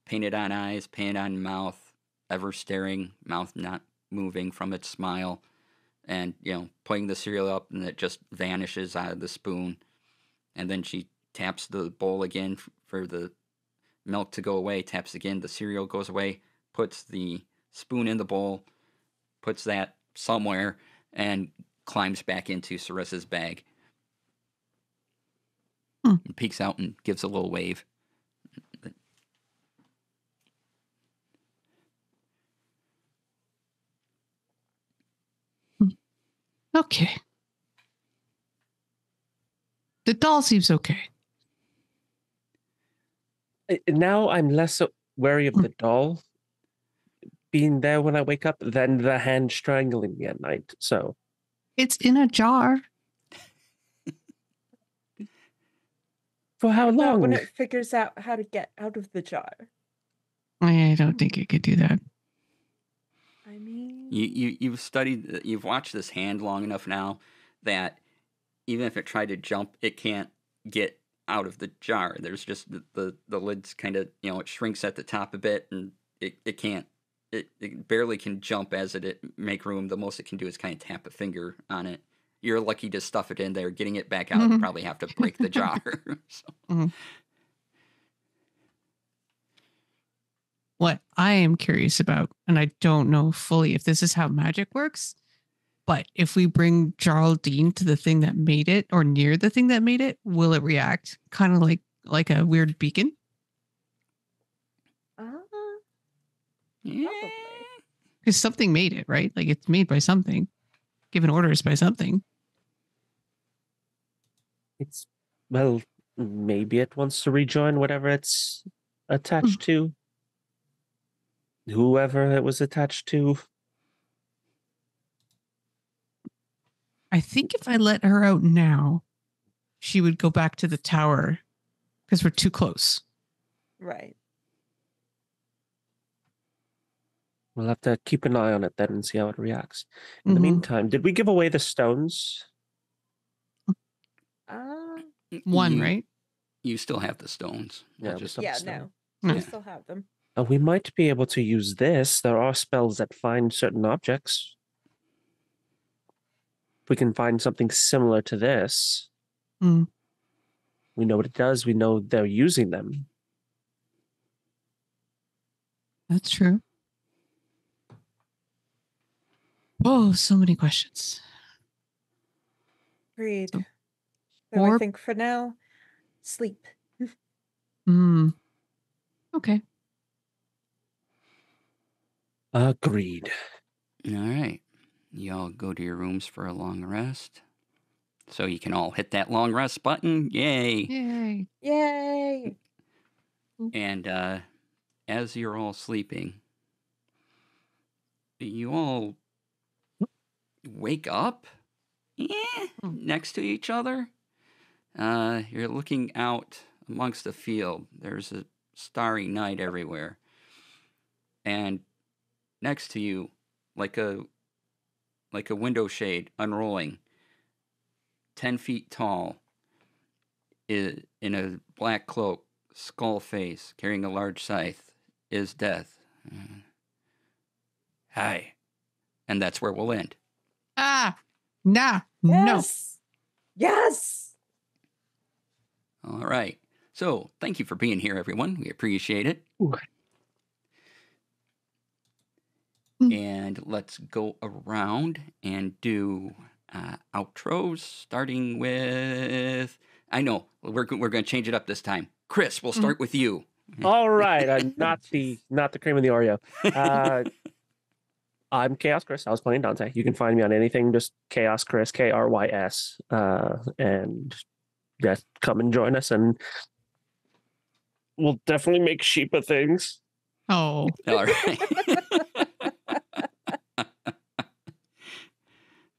painted on eyes, painted on mouth, ever staring, mouth not moving from its smile, and, putting the cereal up, and it just vanishes out of the spoon. And then she taps the bowl again for the milk to go away, taps again, the cereal goes away, puts the spoon in the bowl, puts that somewhere, and climbs back into Sarissa's bag. And peeks out and gives a little wave. Okay. The doll seems okay. Now I'm less wary of the doll being there when I wake up than the hand strangling me at night. So It's in a jar. for how What about long? when it figures out how to get out of the jar? I don't think it could do that. I mean, You've watched this hand long enough now that even if it tried to jump, it can't get out of the jar. There's just the lid's kind of, it shrinks at the top a bit, and it can't, it barely can jump as it make room. The most it can do is kind of tap a finger on it. You're lucky to stuff it in there. Getting it back out, you probably have to break the jar. So. What I am curious about, and I don't know fully if this is how magic works, but if we bring Jaraldine to the thing that made it, or near the thing that made it, will it react? Kind of like a weird beacon? Yeah. probably. Because something made it, right? Like it's made by something, given orders by something. It's, well, maybe it wants to rejoin whatever it's attached to. Whoever it was attached to. I think if I let her out now, she would go back to the tower because we're too close. Right. We'll have to keep an eye on it then and see how it reacts. In the meantime, did we give away the stones? One, right? You still have the stones. Yeah, Just we Yeah, still- no. I Yeah. still have them. We might be able to use this. There are spells that find certain objects. If we can find something similar to this, Mm. we know what it does. We know they're using them. That's true. Oh, so many questions. Agreed. So, So I or- think for now, sleep. Okay. Agreed. All right. Y'all go to your rooms for a long rest. So you can all hit that long rest button. Yay. Yay. Yay! And as you're all sleeping, you all wake up next to each other. You're looking out amongst the field. There's a starry night everywhere. And next to you, like a window shade unrolling, 10 feet tall, in a black cloak, skull face, carrying a large scythe, is Death. Hi. And that's where we'll end. No. Yes! Yes! All right. So thank you for being here, everyone. We appreciate it. Ooh. And let's go around and do outros, starting with... I know, we're going to change it up this time. Chris, we'll start with you. All right. Not the cream of the Oreo. I'm Chaos Chris. I was playing Dante. You can find me on anything, just Chaos Chris, Krys. And yeah, come and join us, and we'll definitely make Sheepa things. Oh. All right.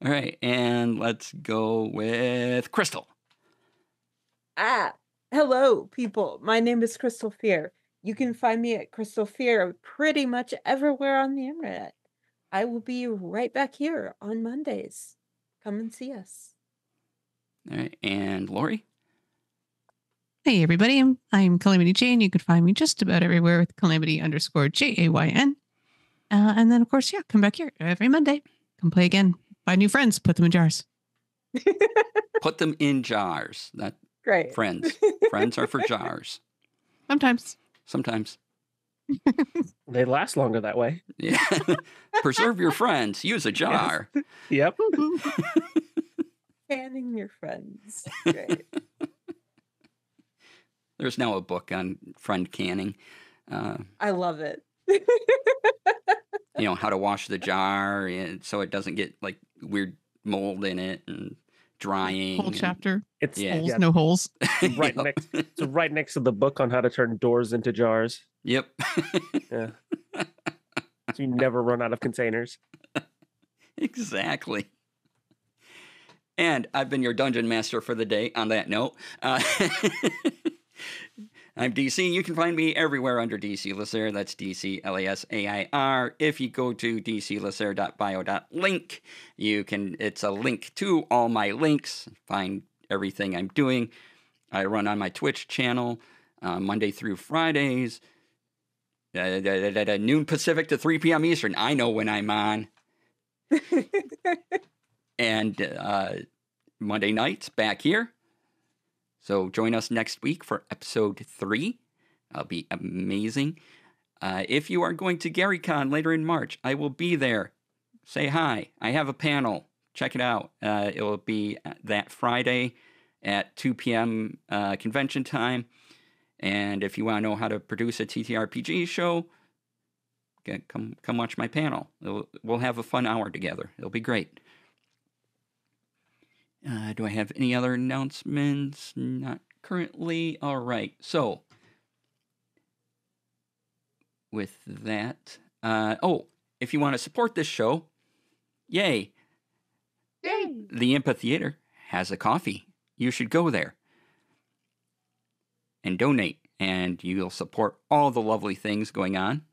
All right, and let's go with Crystal. Hello, people. My name is Crystal Fear. You can find me at Crystal Fear pretty much everywhere on the internet. I will be right back here on Mondays. Come and see us. All right, and Lori? Hey, everybody. I'm Calamity Jane. You can find me just about everywhere with Calamity_JAYN. And then, of course, come back here every Monday. Come play again. Find new friends. Put them in jars. Put them in jars. Not Great. friends. Friends are for jars. Sometimes. They last longer that way. Yeah. Preserve your friends. Use a jar. Yep. Canning your friends. Great. There's now a book on friend canning. I love it. How to wash the jar so it doesn't get like weird mold in it and drying. Whole chapter. It's Holes, no holes. right next. So right next to the book on how to turn doors into jars. Yep. Yeah. So you never run out of containers. Exactly. And I've been your dungeon master for the day. On that note, I'm DC. You can find me everywhere under DC Lasair. That's DC Lasair. If you go to dclasair.bio.link, it's a link to all my links. Find everything I'm doing. I run on my Twitch channel Monday through Fridays, noon Pacific to 3 p.m. Eastern. I know when I'm on. And Monday nights back here. So join us next week for episode 3. It'll be amazing. If you are going to GaryCon later in March, I will be there. Say hi. I have a panel. Check it out. It will be that Friday at 2 p.m. Convention time. And if you want to know how to produce a TTRPG show, come watch my panel. We'll have a fun hour together. It'll be great. Do I have any other announcements? Not currently. All right. So, with that, if you want to support this show, yay! The Amphitheater has a coffee. You should go there and donate, and you'll support all the lovely things going on.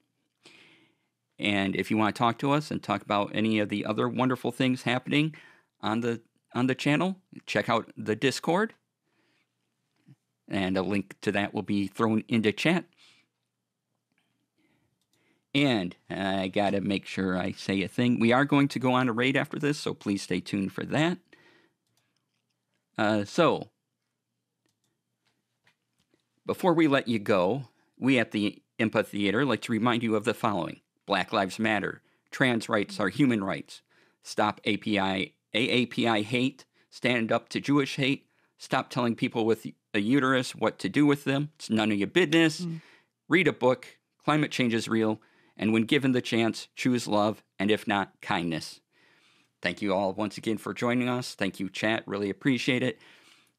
And if you want to talk to us and talk about any of the other wonderful things happening on the channel, check out the Discord, and a link to that will be thrown into chat. And I gotta make sure I say a thing. We are going to go on a raid after this, so please stay tuned for that. So, before we let you go, we at the Amphitheater like to remind you of the following. Black Lives Matter. Trans rights are human rights. Stop AAPI hate. Stand up to Jewish hate. Stop telling people with a uterus what to do with them. It's none of your business. Read a book. Climate change is real. And when given the chance, choose love, and if not, kindness. Thank you all once again for joining us. Thank you, chat. Really appreciate it.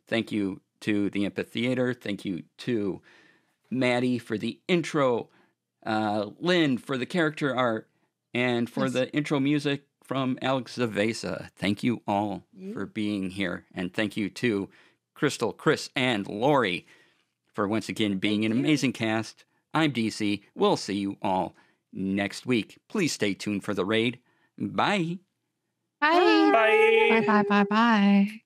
Thank you to the Amphitheater. Thank you to Maddie for the intro. Lynn for the character art. And for the intro music from Alex Zavesa. Thank you all for being here. And thank you to Crystal, Chris, and Lori for once again being an amazing cast. I'm DC. We'll see you all next week. Please stay tuned for the raid. Bye. Bye. Bye. Bye. Bye. Bye. Bye.